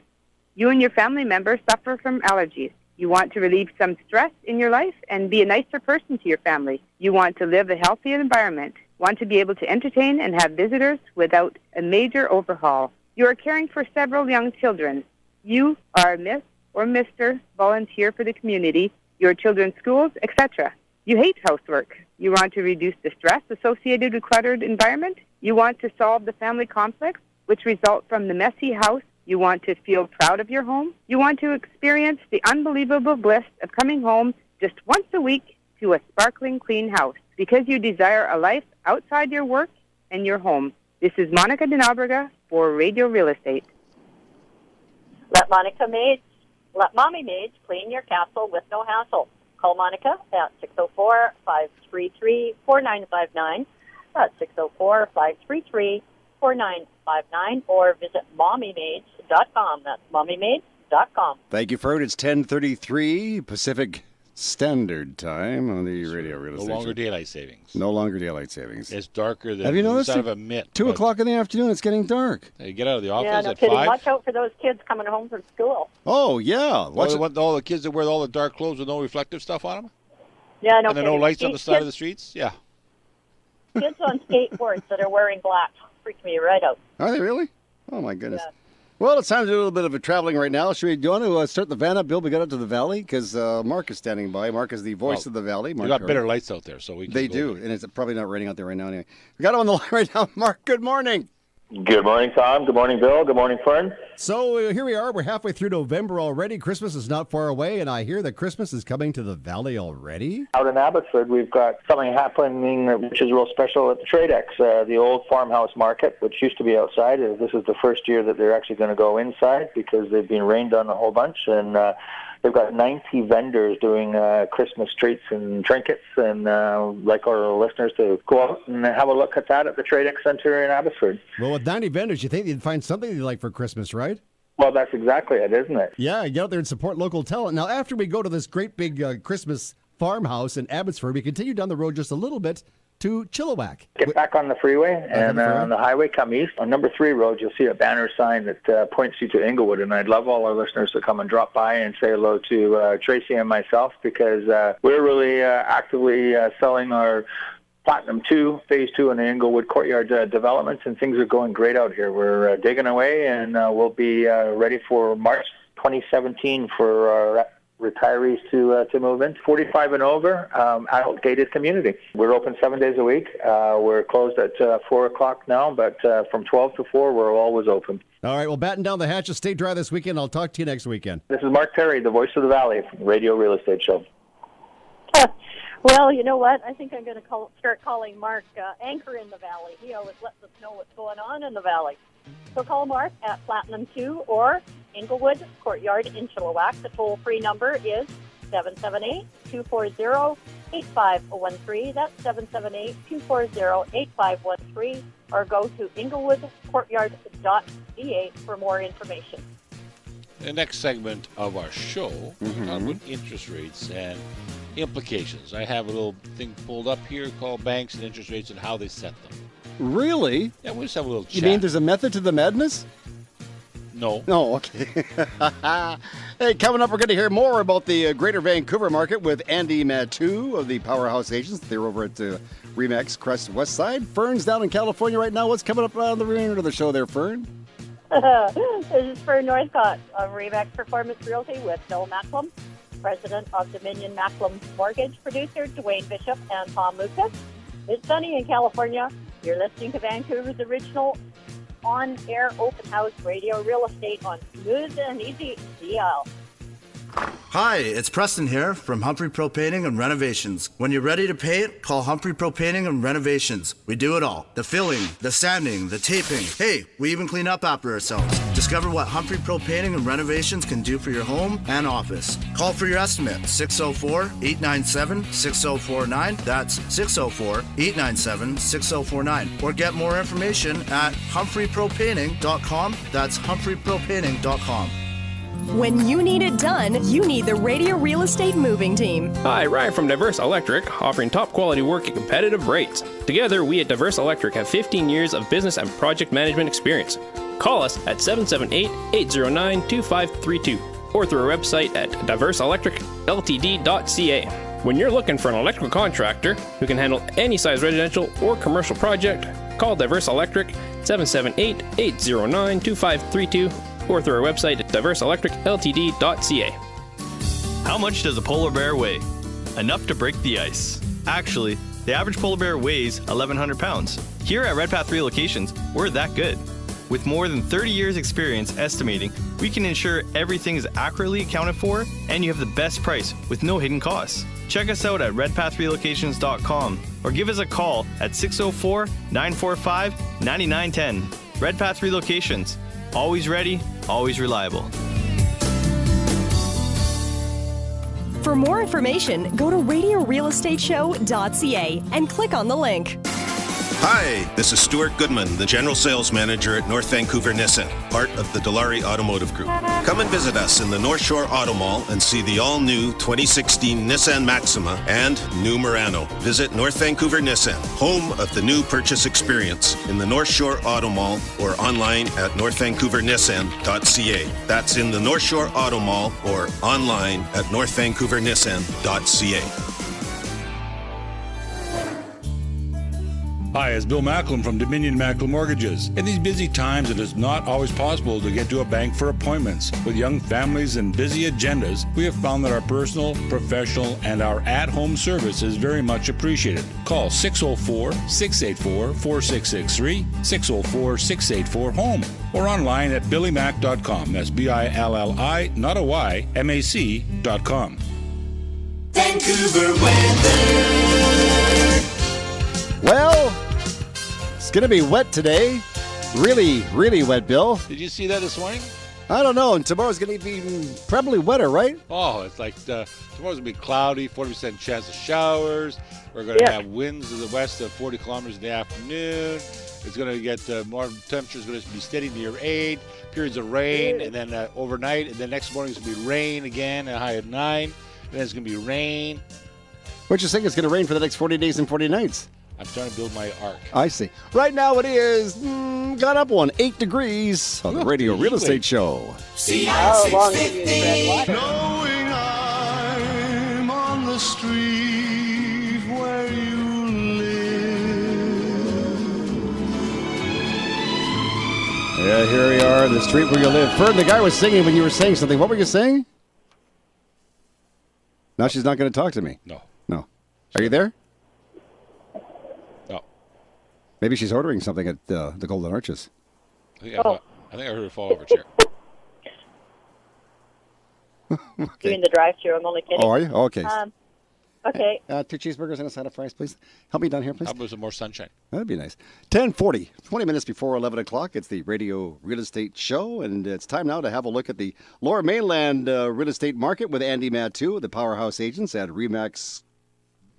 You and your family members suffer from allergies. You want to relieve some stress in your life and be a nicer person to your family. You want to live a healthy environment, want to be able to entertain and have visitors without a major overhaul. You are caring for several young children. You are a Miss or Mr. volunteer for the community, your children's schools, etc. You hate housework. You want to reduce the stress associated with cluttered environment. You want to solve the family conflicts which result from the messy house. You want to feel proud of your home. You want to experience the unbelievable bliss of coming home just once a week to a sparkling clean house because you desire a life outside your work and your home. This is Monica Dinalbriga for Radio Real Estate. Let Mommy Maids clean your castle with no hassle. Call Monica at 604-533-4959. That's 604-533-4959, or visit mommymaids.com. That's mommymaids.com. Thank you, Fern. It's 10:33 Pacific Standard Time on the Radio Real Estate. No longer daylight savings. No longer daylight savings. It's darker than Have you noticed? the inside of a mitt. 2 o'clock in the afternoon, it's getting dark. You get out of the office Yeah, no at kidding. 5. Watch out for those kids coming home from school. Oh, yeah. All the kids that wear all the dark clothes with no reflective stuff on them? Yeah, no And there kidding. no lights on the side of the streets? Yeah. Kids on skateboards that are wearing black. freak me right out. Are they really? Oh, my goodness. Yeah. Well, it's time to do a little bit of a traveling right now. Do you want to start the van up, Bill? We got up to the valley because Mark is standing by. Mark is the voice of the valley. Mark We got Curry. better lights out there, so we can They go do, there. and it's probably not raining out there right now anyway. We got him on the line right now. Mark, good morning. Good morning, Tom. Good morning, Bill. Good morning, Fern. So here we are. We're halfway through November already. Christmas is not far away, and I hear that Christmas is coming to the valley already. Out in Abbotsford, we've got something happening which is real special at the Tradex, the old farmhouse market, which used to be outside. This is the first year that they're actually going to go inside because they've been rained on a whole bunch, and they've got 90 vendors doing Christmas treats and trinkets, and like our listeners to go out and have a look at that at the Tradex Center in Abbotsford. Well, with 90 vendors, you think you'd find something you'd like for Christmas, right? Well, that's exactly it, isn't it? Yeah, get out there and support local talent. Now, after we go to this great big Christmas farmhouse in Abbotsford, we continue down the road just a little bit to Chilliwack. Get back on the freeway, and on the highway, come east. On number 3 road, you'll see a banner sign that points you to Inglewood, and I'd love all our listeners to come and drop by and say hello to Tracy and myself, because we're really actively selling our Platinum 2, Phase 2 in the Inglewood Courtyard developments, and things are going great out here. We're digging away, and we'll be ready for March 2017 for our retirees to move in. 45 and over, adult gated community. We're open 7 days a week. We're closed at 4 o'clock now, but from 12 to 4, we're always open. All right, well, batten down the hatches. Stay dry this weekend. I'll talk to you next weekend. This is Mark Perry, the voice of the Valley from Radio Real Estate Show. Well, you know what? I think I'm going to start calling Mark Anchor in the Valley. He always lets us know what's going on in the Valley. So call Mark at Platinum 2 or Inglewood Courtyard in Chilliwack. The toll-free number is 778-240-8513. That's 778-240-8513. Or go to inglewoodcourtyard.ca for more information. The next segment of our show, we're talking about interest rates and implications. I have a little thing pulled up here called banks and interest rates and how they set them. Really? Yeah, we'll just have a little chat. You mean there's a method to the madness? No. No, okay. Hey, coming up, we're going to hear more about the Greater Vancouver market with Andy Mattu of the Powerhouse Agents. They're over at Remax Crest West Side. Fern's down in California right now. What's coming up on the remainder of the show there, Fern? This is Fern Northcott of Remax Performance Realty with Bill Macklem, president of Dominion Macklem Mortgage, producer Dwayne Bishop and Tom Lucas. It's sunny in California. You're listening to Vancouver's original on-air open house radio real estate on Smooth and Easy CL. Hi, it's Preston here from Humphrey Pro Painting and Renovations. When you're ready to paint, call Humphrey Pro Painting and Renovations. We do it all. The filling, the sanding, the taping. Hey, we even clean up after ourselves. Discover what Humphrey Pro Painting and Renovations can do for your home and office. Call for your estimate, 604-897-6049. That's 604-897-6049. Or get more information at humphreypropainting.com. That's humphreypropainting.com. When you need it done, you need the Radio Real Estate Moving Team. Hi, Ryan from Diverse Electric, offering top quality work at competitive rates. Together, we at Diverse Electric have 15 years of business and project management experience. Call us at 778-809-2532 or through our website at diverseelectricltd.ca. When you're looking for an electrical contractor who can handle any size residential or commercial project, call Diverse Electric 778-809-2532 or through our website at diverseelectricltd.ca. How much does a polar bear weigh? Enough to break the ice. Actually, the average polar bear weighs 1,100 pounds. Here at Redpath Relocations, we're that good. With more than 30 years experience estimating, we can ensure everything is accurately accounted for and you have the best price with no hidden costs. Check us out at redpathrelocations.com or give us a call at 604-945-9910. Redpath Relocations. Always ready, always reliable. For more information, go to RadioRealEstateShow.ca and click on the link. Hi, this is Stuart Goodman, the General Sales Manager at North Vancouver Nissan, part of the Dilawri Automotive Group. Come and visit us in the North Shore Auto Mall and see the all-new 2016 Nissan Maxima and new Murano. Visit North Vancouver Nissan, home of the new purchase experience, in the North Shore Auto Mall or online at northvancouvernissan.ca. That's in the North Shore Auto Mall or online at northvancouvernissan.ca. Hi, it's Bill Macklem from Dominion Macklem Mortgages. In these busy times, it is not always possible to get to a bank for appointments. With young families and busy agendas, we have found that our personal, professional, and our at-home service is very much appreciated. Call 604-684-4663, 604-684-HOME, or online at billymac.com. That's BILLI, not a Y, MAC.com. Vancouver weather. Well, it's going to be wet today. Really, really wet, Bill. Did you see that this morning? I don't know. And tomorrow's going to be probably wetter, right? Oh, it's like tomorrow's going to be cloudy, 40% chance of showers. We're going to have winds to the west of 40 kilometers in the afternoon. It's going to get more temperatures going to be steady near 8, periods of rain, and then overnight. And then next morning it's going to be rain again, a high of 9. And then it's going to be rain. What you saying? It's going to rain for the next 40 days and 40 nights. I'm trying to build my ark. I see. Right now it is got up 8 degrees on the Radio Real Estate Show. See how long knowing I'm on the street where you live. Yeah, here we are in the street where you live. Fern, the guy was singing when you were saying something. What were you saying? Now she's not going to talk to me. No. Are you there? No. Maybe she's ordering something at the Golden Arches. I think I heard her fall over a chair. Doing the drive-thru. I'm only kidding. Oh, are you? Oh, okay. Okay. 2 cheeseburgers and a side of fries, please. Help me down here, please. How about some more sunshine? That'd be nice. 10:40, 20 minutes before 11 o'clock. It's the Radio Real Estate Show, and it's time now to have a look at the Lower Mainland real estate market with Andy Mattu, the powerhouse agents at RE/MAX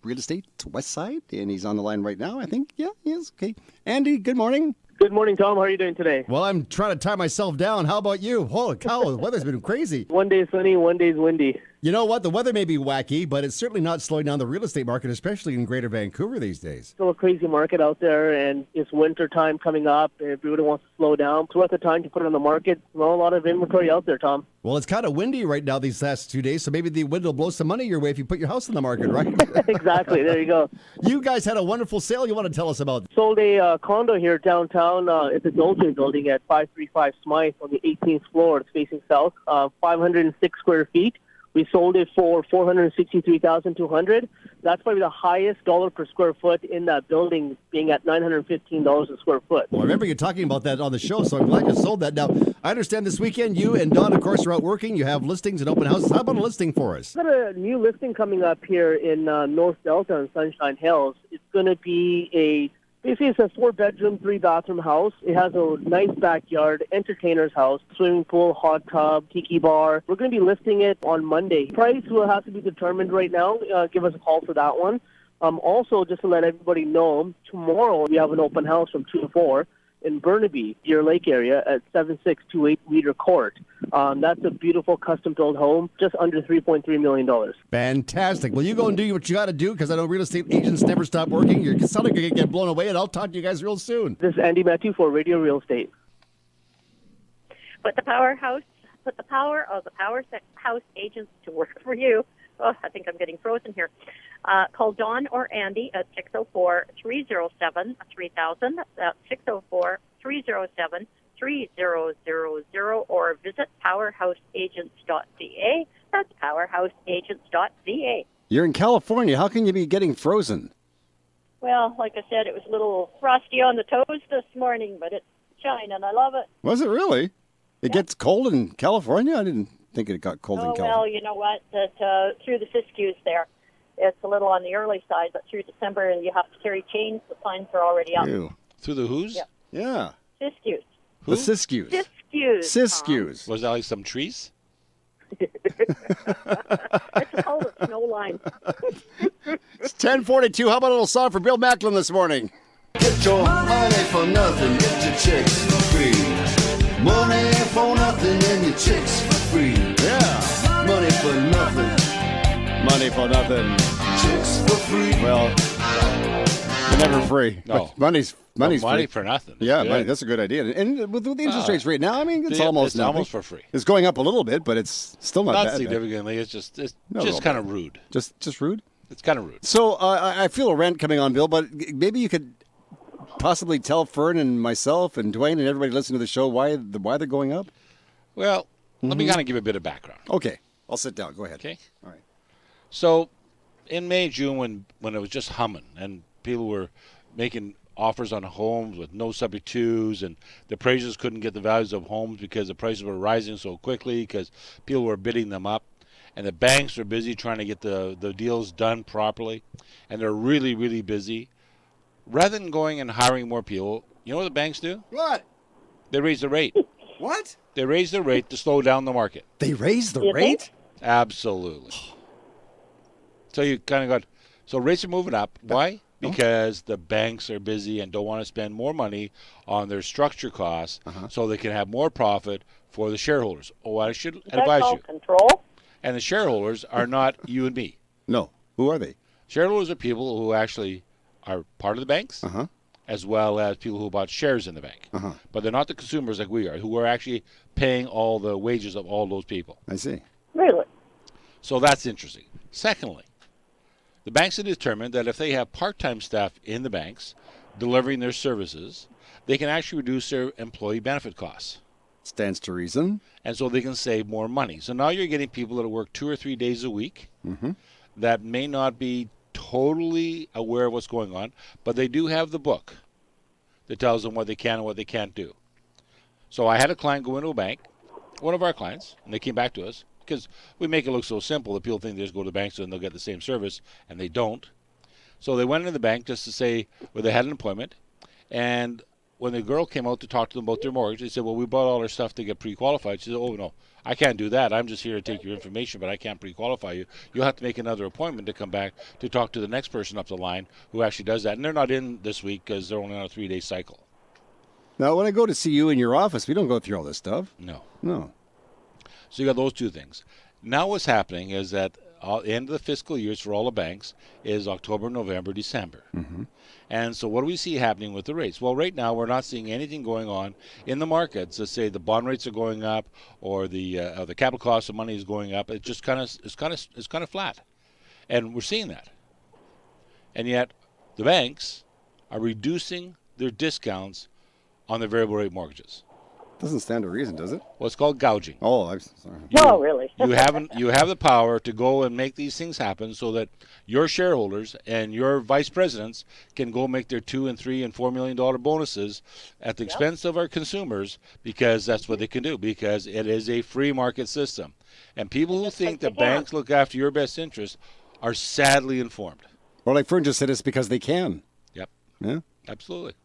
Real Estate West Side, and he's on the line right now, I think. Yeah, he is. Okay. Andy, good morning. Good morning, Tom. How are you doing today? Well, I'm trying to tie myself down. How about you? Holy cow, the weather's been crazy. One day sunny, one day's windy. You know what? The weather may be wacky, but it's certainly not slowing down the real estate market, especially in Greater Vancouver these days. Still a crazy market out there, and it's winter time coming up. Everybody wants to slow down. It's worth the time to put it on the market. Not a lot of inventory out there, Tom. Well, it's kind of windy right now these last 2 days, so maybe the wind will blow some money your way if you put your house on the market, right? Exactly. There you go. You guys had a wonderful sale you want to tell us about. Sold a condo here downtown. It's a Dolce building at 535 Smythe on the 18th floor. It's facing south, 506 square feet. We sold it for $463,200. That's probably the highest dollar per square foot in that building, being at $915 a square foot. Well, I remember you talking about that on the show, so I'm glad you sold that. Now, I understand this weekend you and Don, of course, are out working. You have listings and open houses. How about a listing for us? We've got a new listing coming up here in North Delta and Sunshine Hills. It's going to be basically, it's a 4-bedroom, 3-bathroom house. It has a nice backyard, entertainer's house, swimming pool, hot tub, tiki bar. We're going to be listing it on Monday. Price will have to be determined right now. Give us a call for that one. Also, just to let everybody know, tomorrow we have an open house from 2 to 4 in Burnaby, Deer Lake area at 7628 Reader Court. That's a beautiful custom-built home, just under $3.3 million. Fantastic. Well, you go and do what you got to do, because I know real estate agents never stop working. You're sounding going to get blown away, and I'll talk to you guys real soon. This is Andy Matthew for Radio Real Estate. Put the power of the powerhouse agents to work for you. Oh, I think I'm getting frozen here. Call Dawn or Andy at 604-307-3000. That's 604-307-3000, or visit powerhouseagents.ca. That's powerhouseagents.ca. You're in California. How can you be getting frozen? Well, like I said, it was a little frosty on the toes this morning, but it's shining. I love it. Was it really? It gets cold in California? I didn't think it got cold in California. Well, you know what? That through the Siskiyous there, it's a little on the early side, but through December, you have to carry chains. The signs are already up. Ew. Through the who's? Yeah. Yeah. Siskiyous. The Siskiyous. Siskiyous. Siskiyous. Was that like some trees? It's called a snow line. It's 10:42. How about a little song for Bill Macklem this morning? Get your money for nothing, get your chicks for free. Money for nothing and your chicks for free. Yeah. Money for nothing. Money for nothing. Chicks for free. Well, they're never free. No. But money's money free. for nothing. Yeah, money, that's a good idea. And with the interest rates right now, I mean, it's almost for free. It's going up a little bit, but it's still not bad. Significantly. It's just No, kind of rude. Just rude? It's kind of rude. So I feel a rant coming on, Bill, but maybe you could possibly tell Fern and myself and Dwayne and everybody listening to the show why they're going up? Well, let me kind of give a bit of background. Okay. I'll sit down. Go ahead. Okay. All right. So in May, June, when it was just humming and people were making offers on homes with no subject twos, and the appraisers couldn't get the values of homes because the prices were rising so quickly because people were bidding them up, and the banks are busy trying to get the deals done properly, and they're really, really busy. Rather than going and hiring more people, you know what the banks do? What? They raise the rate. What? They raise the rate to slow down the market. They raise the rate? Absolutely. So you kind of got, so rates are moving up. Why? Because the banks are busy and don't want to spend more money on their structure costs so they can have more profit for the shareholders. Oh, I should advise you. Control? And the shareholders are not you and me. No. Who are they? Shareholders are people who actually are part of the banks, as well as people who bought shares in the bank. But they're not the consumers like we are, who are actually paying all the wages of all those people. I see. Really? So that's interesting. Secondly, the banks have determined that if they have part-time staff in the banks delivering their services, they can actually reduce their employee benefit costs. Stands to reason. And so they can save more money. So now you're getting people that work 2 or 3 days a week that may not be totally aware of what's going on, but they do have the book that tells them what they can and what they can't do. So I had a client go into a bank, one of our clients, and they came back to us because we make it look so simple that people think they just go to the bank and they'll get the same service, and they don't. So they went into the bank just to say where they had an appointment, and when the girl came out to talk to them about their mortgage, they said, well, we bought all our stuff to get pre-qualified. She said, oh, no, I can't do that. I'm just here to take your information, but I can't pre-qualify you. You'll have to make another appointment to come back to talk to the next person up the line who actually does that. And they're not in this week because they're only on a 3-day cycle. Now, when I go to see you in your office, we don't go through all this stuff. No. No. So you got those two things. Now what's happening is that the end of the fiscal years for all the banks is October, November, December. And so what do we see happening with the rates? Well, right now we're not seeing anything going on in the markets. Let's say the bond rates are going up, or the capital cost of money is going up. It's just kind of flat, and we're seeing that. And yet, the banks are reducing their discounts on their variable rate mortgages. Doesn't stand to reason, does it? Well, it's called gouging. Oh, I'm sorry. No, really. You have the power to go and make these things happen so that your shareholders and your vice presidents can go make their $2 and $3 and $4 million bonuses at the expense of our consumers, because that's what they can do, because it is a free market system. And people who think that banks look after your best interest are sadly informed. Well, like Fern just said, it's because they can. Yep. Yeah. Absolutely.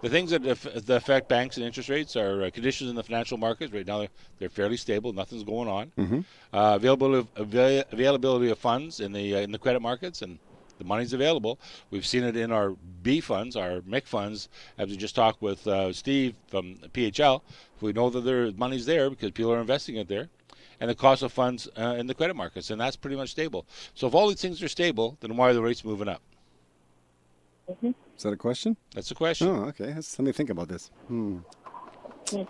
The things that affect banks and interest rates are conditions in the financial markets. Right now, they're fairly stable. Nothing's going on. Availability of funds in the credit markets, and the money's available. We've seen it in our B funds, our MIC funds, as we just talked with Steve from PHL. We know that their money's there because people are investing it there. And the cost of funds in the credit markets, and that's pretty much stable. So if all these things are stable, then why are the rates moving up? Is that a question? That's a question. Oh, okay. Let me think about this. Because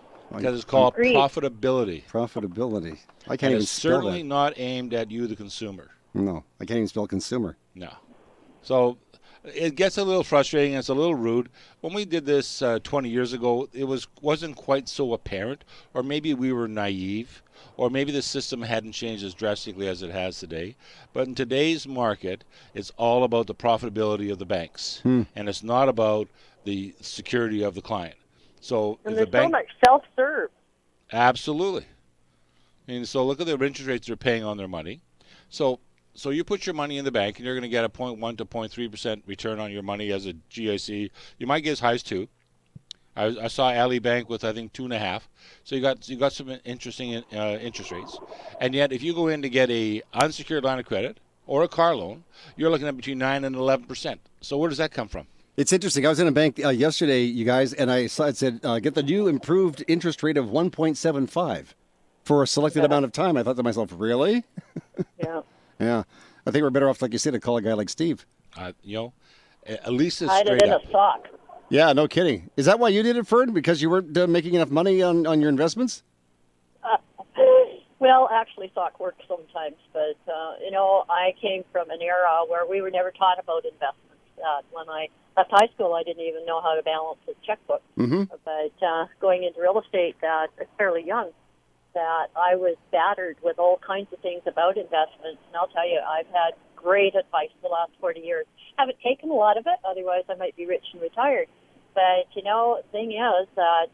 it's called profitability. Profitability. I can't even it's spell that. certainly not aimed at you, the consumer. No, I can't even spell consumer. No. So it gets a little frustrating. It's a little rude. When we did this 20 years ago, it wasn't quite so apparent, or maybe we were naive, or maybe the system hadn't changed as drastically as it has today. But in today's market, it's all about the profitability of the banks, and it's not about the security of the client. So and if there's the bank, so much self-serve. Absolutely. I mean, so look at the interest rates they're paying on their money. So you put your money in the bank, and you're going to get a 0.1 to 0.3% return on your money as a GIC. You might get as high as 2. I saw Ali Bank with, I think, 2.5. So you got some interesting interest rates. And yet, if you go in to get a unsecured line of credit or a car loan, you're looking at between 9 and 11%. So where does that come from? It's interesting. I was in a bank yesterday, you guys, and I saw it said, get the new improved interest rate of 1.75 for a selected amount of time. I thought to myself, really? Yeah. Yeah. I think we're better off, like you said, to call a guy like Steve. At least it's Hide straight it in up. a sock. Yeah, no kidding. Is that why you did it, Fern? Because you weren't making enough money on your investments? Well, actually, sock works sometimes, but, I came from an era where we were never taught about investments. that. When I left high school, I didn't even know how to balance a checkbook. Mm-hmm. But going into real estate fairly young, that I was battered with all kinds of things about investments. And I'll tell you, I've had great advice the last 40 years. Haven't taken a lot of it, otherwise I might be rich and retired. But, you know, the thing is that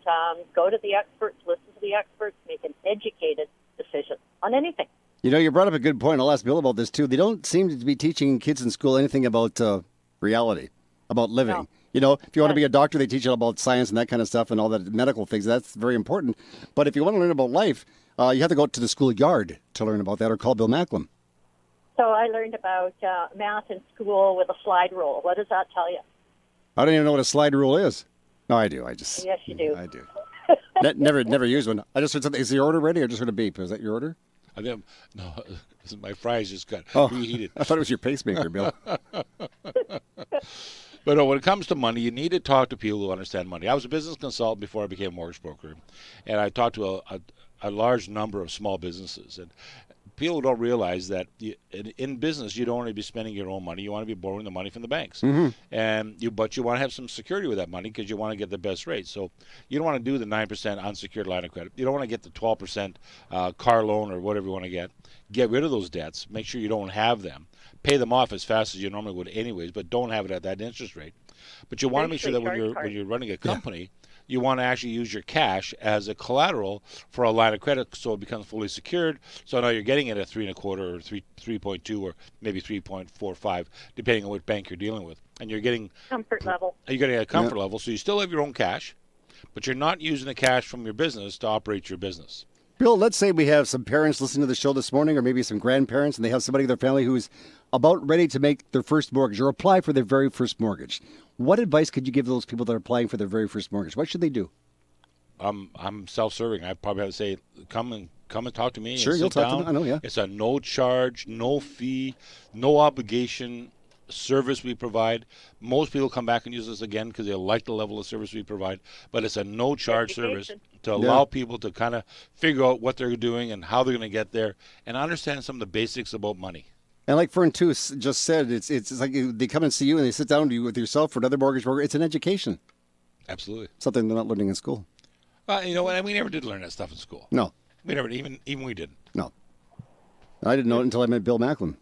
go to the experts, listen to the experts, make an educated decision on anything. You know, you brought up a good point. I'll ask Bill about this, too. They don't seem to be teaching kids in school anything about reality, about living. No. You know, if you want to be a doctor, they teach you about science and that kind of stuff and all that medical things. That's very important. But if you want to learn about life, you have to go to the schoolyard to learn about that or call Bill Macklem. So I learned about math in school with a slide rule. What does that tell you? I don't even know what a slide rule is. No, I do. Yes, you do. I do. Never used one. I just heard something. Is your order ready or just heard a beep? Is that your order? No, my fries just got reheated. I thought it was your pacemaker, Bill. But no, when it comes to money, you need to talk to people who understand money. I was a business consultant before I became a mortgage broker, and I talked to a large number of small businesses. And people don't realize that in business, you don't want to be spending your own money. You want to be borrowing the money from the banks. Mm-hmm. But you want to have some security with that money because you want to get the best rate. So you don't want to do the 9% unsecured line of credit. You don't want to get the 12% car loan or whatever you want to get. Get rid of those debts. Make sure you don't have them. Pay them off as fast as you normally would anyways, but don't have it at that interest rate. But you want to make sure that when you're running a company, you want to actually use your cash as a collateral for a line of credit so it becomes fully secured. So now you're getting it at 3.25 or 3.2 or maybe 3.45, depending on what bank you're dealing with. And you're getting comfort level. You're getting a comfort level, so you still have your own cash, but you're not using the cash from your business to operate your business. Bill, let's say we have some parents listening to the show this morning, or maybe some grandparents, and they have somebody in their family who's about ready to make their first mortgage or apply for their very first mortgage. What advice could you give those people that are applying for their very first mortgage? What should they do? I'm self-serving. I probably have to say, come and talk to me. Sure, you'll talk to them. I know, yeah. It's a no charge, no fee, no obligation service we provide. Most people come back and use us again because they like the level of service we provide, but it's a no charge service to allow people to kind of figure out what they're doing and how they're going to get there and understand some of the basics about money. And like Fern too just said, it's like they come and see you and they sit down with yourself for another mortgage broker. It's an education. Absolutely. Something they're not learning in school. You know, and we never did learn that stuff in school. No. We never, even we didn't. No. I didn't know it until I met Bill Macklem.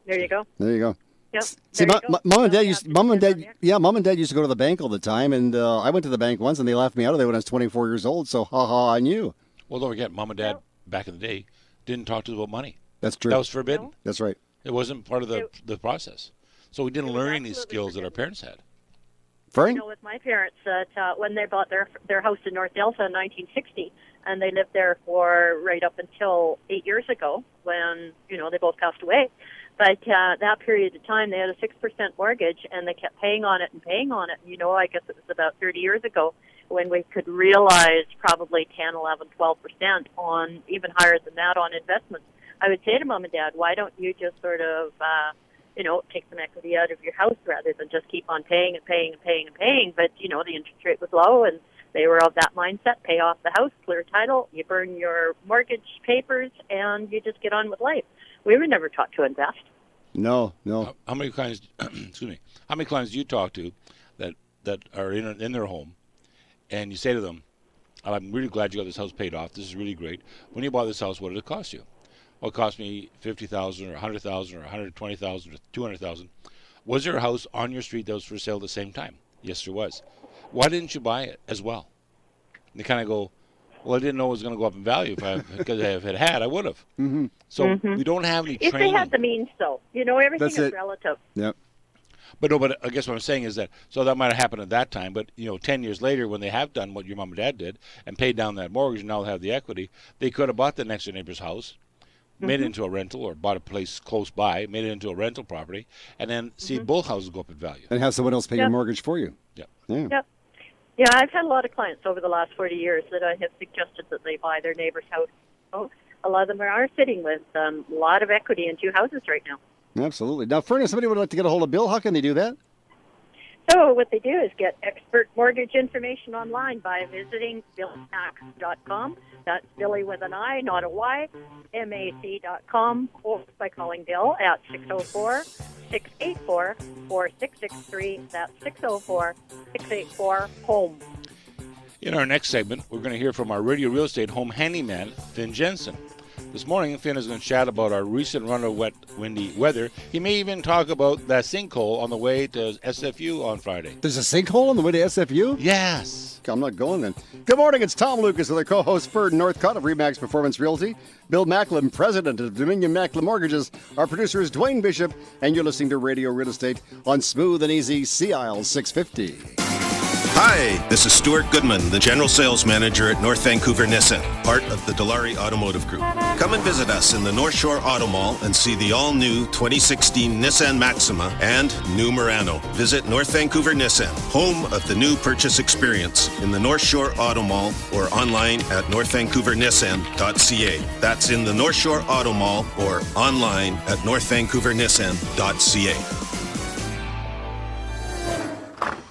There you go. There you go. Yep. See, mom and dad used to go to the bank all the time, and I went to the bank once, and they laughed me out of there when I was 24 years old. So, I knew. Well, don't forget, mom and dad back in the day didn't talk to us about money. That's true. That was forbidden. No. That's right. It wasn't part of the process. So we didn't learn any skills that our parents had. Fern? You know, with my parents, that when they bought their house in North Delta in 1960, and they lived there for right up until 8 years ago when, you know, they both passed away. But that period of time, they had a 6% mortgage, and they kept paying on it and paying on it. You know, I guess it was about 30 years ago when we could realize probably 10, 11, 12% on, even higher than that, on investments. I would say to Mom and Dad, why don't you just sort of, take some equity out of your house rather than just keep on paying and paying and paying and paying. But, you know, the interest rate was low, and they were of that mindset, pay off the house, clear title, you burn your mortgage papers, and you just get on with life. We were never taught to invest. No. How many clients, excuse me, how many clients do you talk to that are in their home, and you say to them, I'm really glad you got this house paid off. This is really great. When you bought this house, what did it cost you? Well, it cost me $50,000 or $100,000 or $120,000 or $200,000. Was there a house on your street that was for sale at the same time? Yes, there was. Why didn't you buy it as well? And they kind of go, well, I didn't know it was going to go up in value because if it had, I would have. Mm-hmm. So we don't have any training. If they had the means, though. You know, everything is relative. Yep. But I guess what I'm saying is that, so that might have happened at that time, but, 10 years later when they have done what your mom and dad did and paid down that mortgage and now have the equity, they could have bought the next door neighbor's house, made it into a rental, or bought a place close by, made it into a rental property, and then see both houses go up in value. And have someone else pay your mortgage for you. Yeah. Yep. Yeah, I've had a lot of clients over the last 40 years that I have suggested that they buy their neighbor's house. Oh, a lot of them are sitting with a lot of equity in two houses right now. Absolutely. Now, Fern, if somebody would like to get a hold of Bill, how can they do that? So what they do is get expert mortgage information online by visiting billmac.com. That's Billy with an I, not a Y, MAC.com, or by calling Bill at 604-4663. That's 604-684-HOME. In our next segment, we're going to hear from our Radio Real Estate home handyman, Finn Jensen. This morning, Finn is going to chat about our recent run of wet, windy weather. He may even talk about that sinkhole on the way to SFU on Friday. There's a sinkhole on the way to SFU? Yes. I'm not going then. Good morning, it's Tom Lucas with our co-host Ferd Northcott of RE/MAX Performance Realty, Bill Macklem, president of Dominion Macklem Mortgages. Our producer is Dwayne Bishop, and you're listening to Radio Real Estate on Smooth and Easy CIL 650. Hi, this is Stuart Goodman, the General Sales Manager at North Vancouver Nissan, part of the Dilawri Automotive Group. Come and visit us in the North Shore Auto Mall and see the all-new 2016 Nissan Maxima and new Murano. Visit North Vancouver Nissan, home of the new purchase experience, in the North Shore Auto Mall or online at northvancouvernissan.ca. That's in the North Shore Auto Mall or online at northvancouvernissan.ca.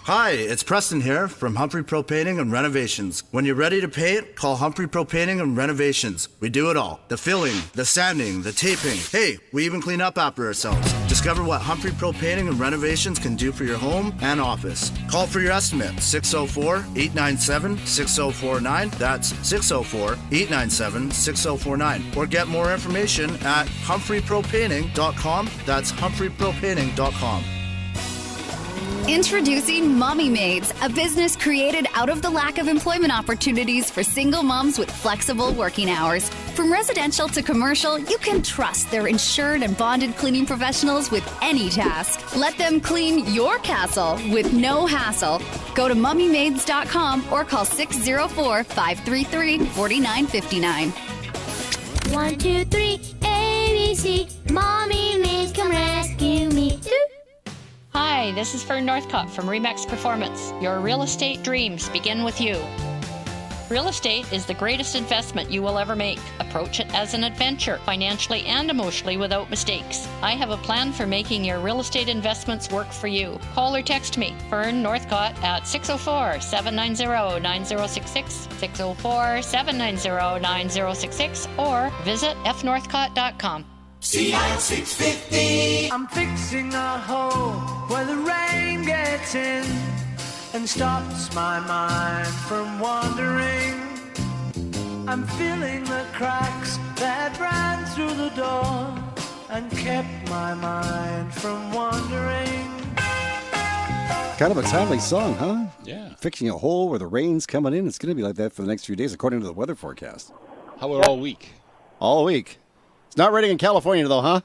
Hi, it's Preston here from Humphrey Pro Painting and Renovations. When you're ready to paint, call Humphrey Pro Painting and Renovations. We do it all. The filling, the sanding, the taping. Hey, we even clean up after ourselves. Discover what Humphrey Pro Painting and Renovations can do for your home and office. Call for your estimate, 604-897-6049. That's 604-897-6049. Or get more information at humphreypropainting.com. That's humphreypropainting.com. Introducing Mommy Maids, a business created out of the lack of employment opportunities for single moms with flexible working hours. From residential to commercial, you can trust their insured and bonded cleaning professionals with any task. Let them clean your castle with no hassle. Go to mummymaids.com or call 604-533-4959. 1, 2, 3, ABC. Mommy Maids, come rescue me. Hi, this is Fern Northcott from RE/MAX Performance. Your real estate dreams begin with you. Real estate is the greatest investment you will ever make. Approach it as an adventure, financially and emotionally without mistakes. I have a plan for making your real estate investments work for you. Call or text me, Fern Northcott, at 604-790-9066, 604-790-9066, or visit fnorthcott.com. CIL 650. I'm fixing a hole where the rain gets in and stops my mind from wandering. I'm filling the cracks that ran through the door and kept my mind from wandering. Kind of a timely song, huh? Yeah. Fixing a hole where the rain's coming in. It's going to be like that for the next few days, according to the weather forecast. How about all week? All week. It's not raining in California, though, huh?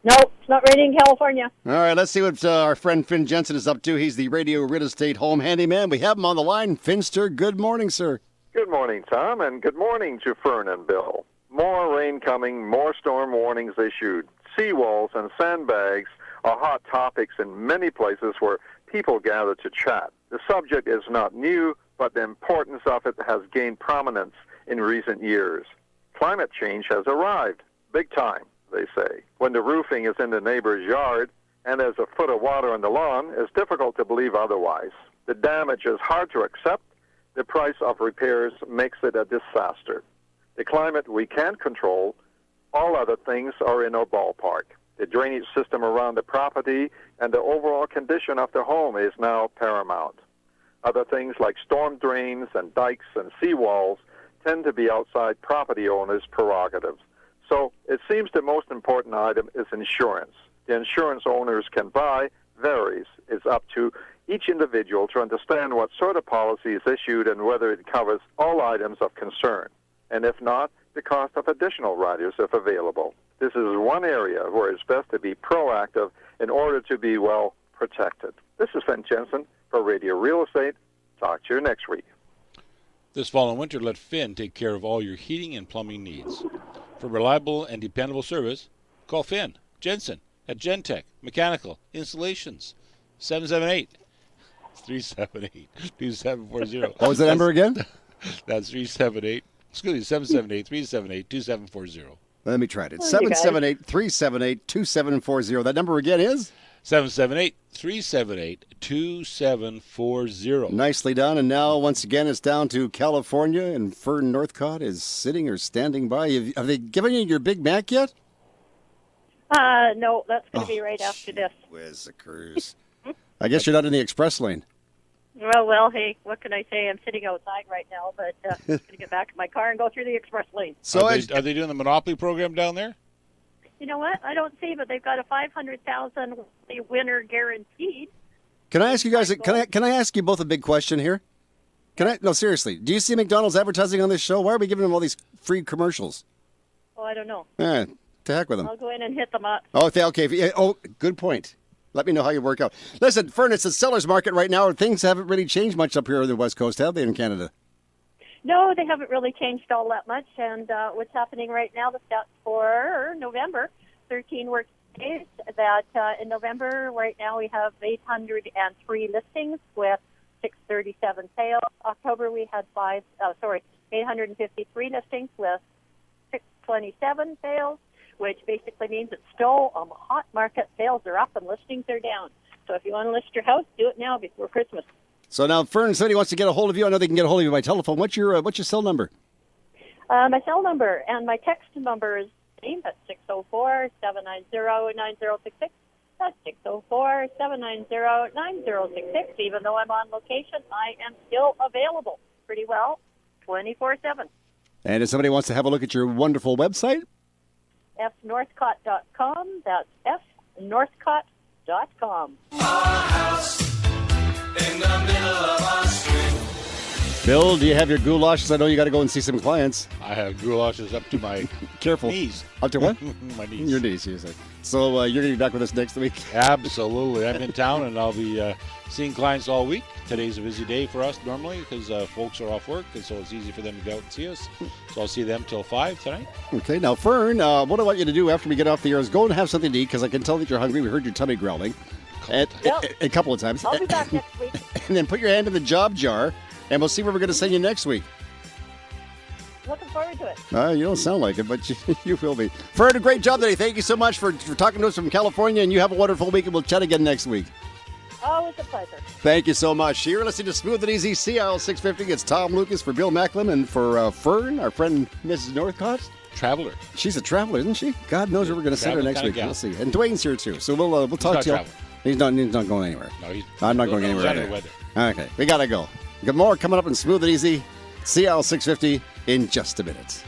Nope, it's not raining in California. All right, let's see what our friend Finn Jensen is up to. He's the Radio Real Estate home handyman. We have him on the line. Finster, good morning, sir. Good morning, Tom, and good morning to Fern and Bill. More rain coming, more storm warnings issued. Seawalls and sandbags are hot topics in many places where people gather to chat. The subject is not new, but the importance of it has gained prominence in recent years. Climate change has arrived. Big time, they say. When the roofing is in the neighbor's yard and there's a foot of water on the lawn, it's difficult to believe otherwise. The damage is hard to accept. The price of repairs makes it a disaster. The climate we can't control. All other things are in our ballpark. The drainage system around the property and the overall condition of the home is now paramount. Other things like storm drains and dikes and seawalls tend to be outside property owners' prerogatives. So it seems the most important item is insurance. The insurance owners can buy varies. It's up to each individual to understand what sort of policy is issued and whether it covers all items of concern. And if not, the cost of additional riders if available. This is one area where it's best to be proactive in order to be well protected. This is Finn Jensen for Radio Real Estate. Talk to you next week. This fall and winter, let Finn take care of all your heating and plumbing needs. For reliable and dependable service, call Finn Jensen at Gentech Mechanical Installations, 778-378-2740. What was the number again? That's 778-378-2740. Let me try it. It's 778-378-2740. That number again is? 778-378-2740. Nicely done. And now, once again, it's down to California, and Fern Northcott is sitting or standing by. Have they given you your Big Mac yet? No, that's going to be right after this. Whiz a cruise. I guess you're not in the express lane. Well, hey, what can I say? I'm sitting outside right now, but I'm going to get back in my car and go through the express lane. So are they doing the Monopoly program down there? You know what? I don't see, but they've got a $500,000 winner guaranteed. Can I ask you guys? Can I ask you both a big question here? No, seriously. Do you see McDonald's advertising on this show? Why are we giving them all these free commercials? Oh, I don't know. To heck with them. I'll go in and hit them up. Oh, okay. Oh, good point. Let me know how you work out. Listen, Fern, it's a seller's market right now. Things haven't really changed much up here on the West Coast, have they, in Canada? No, they haven't really changed all that much. And what's happening right now, the stats for November, 13 work days, that in November right now we have 803 listings with 637 sales. October we had 853 listings with 627 sales, which basically means it's still on the hot market. Sales are up and listings are down. So if you want to list your house, do it now before Christmas. So now, Fern, somebody wants to get a hold of you. I know they can get a hold of you by telephone. What's your cell number? My cell number and my text number is the same. That's 604-790-9066. That's 604-790-9066. Even though I'm on location, I am still available pretty well 24/7. And if somebody wants to have a look at your wonderful website? fnorthcott.com. That's fnorthcott.com. In the middle of our street. Bill, do you have your goulashes? I know you got to go and see some clients. I have goulashes up to my knees. Up to what? My knees. Your knees, you said. So you're going to be back with us next week? Absolutely. I'm in town, and I'll be seeing clients all week. Today's a busy day for us normally because folks are off work, and so it's easy for them to go out and see us. So I'll see them till 5 tonight. Okay. Now, Fern, what I want you to do after we get off the air is go and have something to eat because I can tell that you're hungry. We heard your tummy growling a couple of times. I'll be back next week. And then put your hand in the job jar, and we'll see where we're going to send you next week. Looking forward to it. You don't sound like it, but you will be. Fern, a great job today. Thank you so much for talking to us from California, and you have a wonderful week, and we'll chat again next week. Always a pleasure. Thank you so much. You're listening to Smooth and Easy CL 650. It's Tom Lucas for Bill Macklem and for Fern, our friend Mrs. Northcott. Traveler. She's a traveler, isn't she? God knows where we're going to send her next week. We'll see. And Dwayne's here too, so we'll talk to you. He's not going anywhere. No, I'm not going anywhere either. Okay, we got to go. Good more coming up in Smooth and Easy CL 650 in just a minute.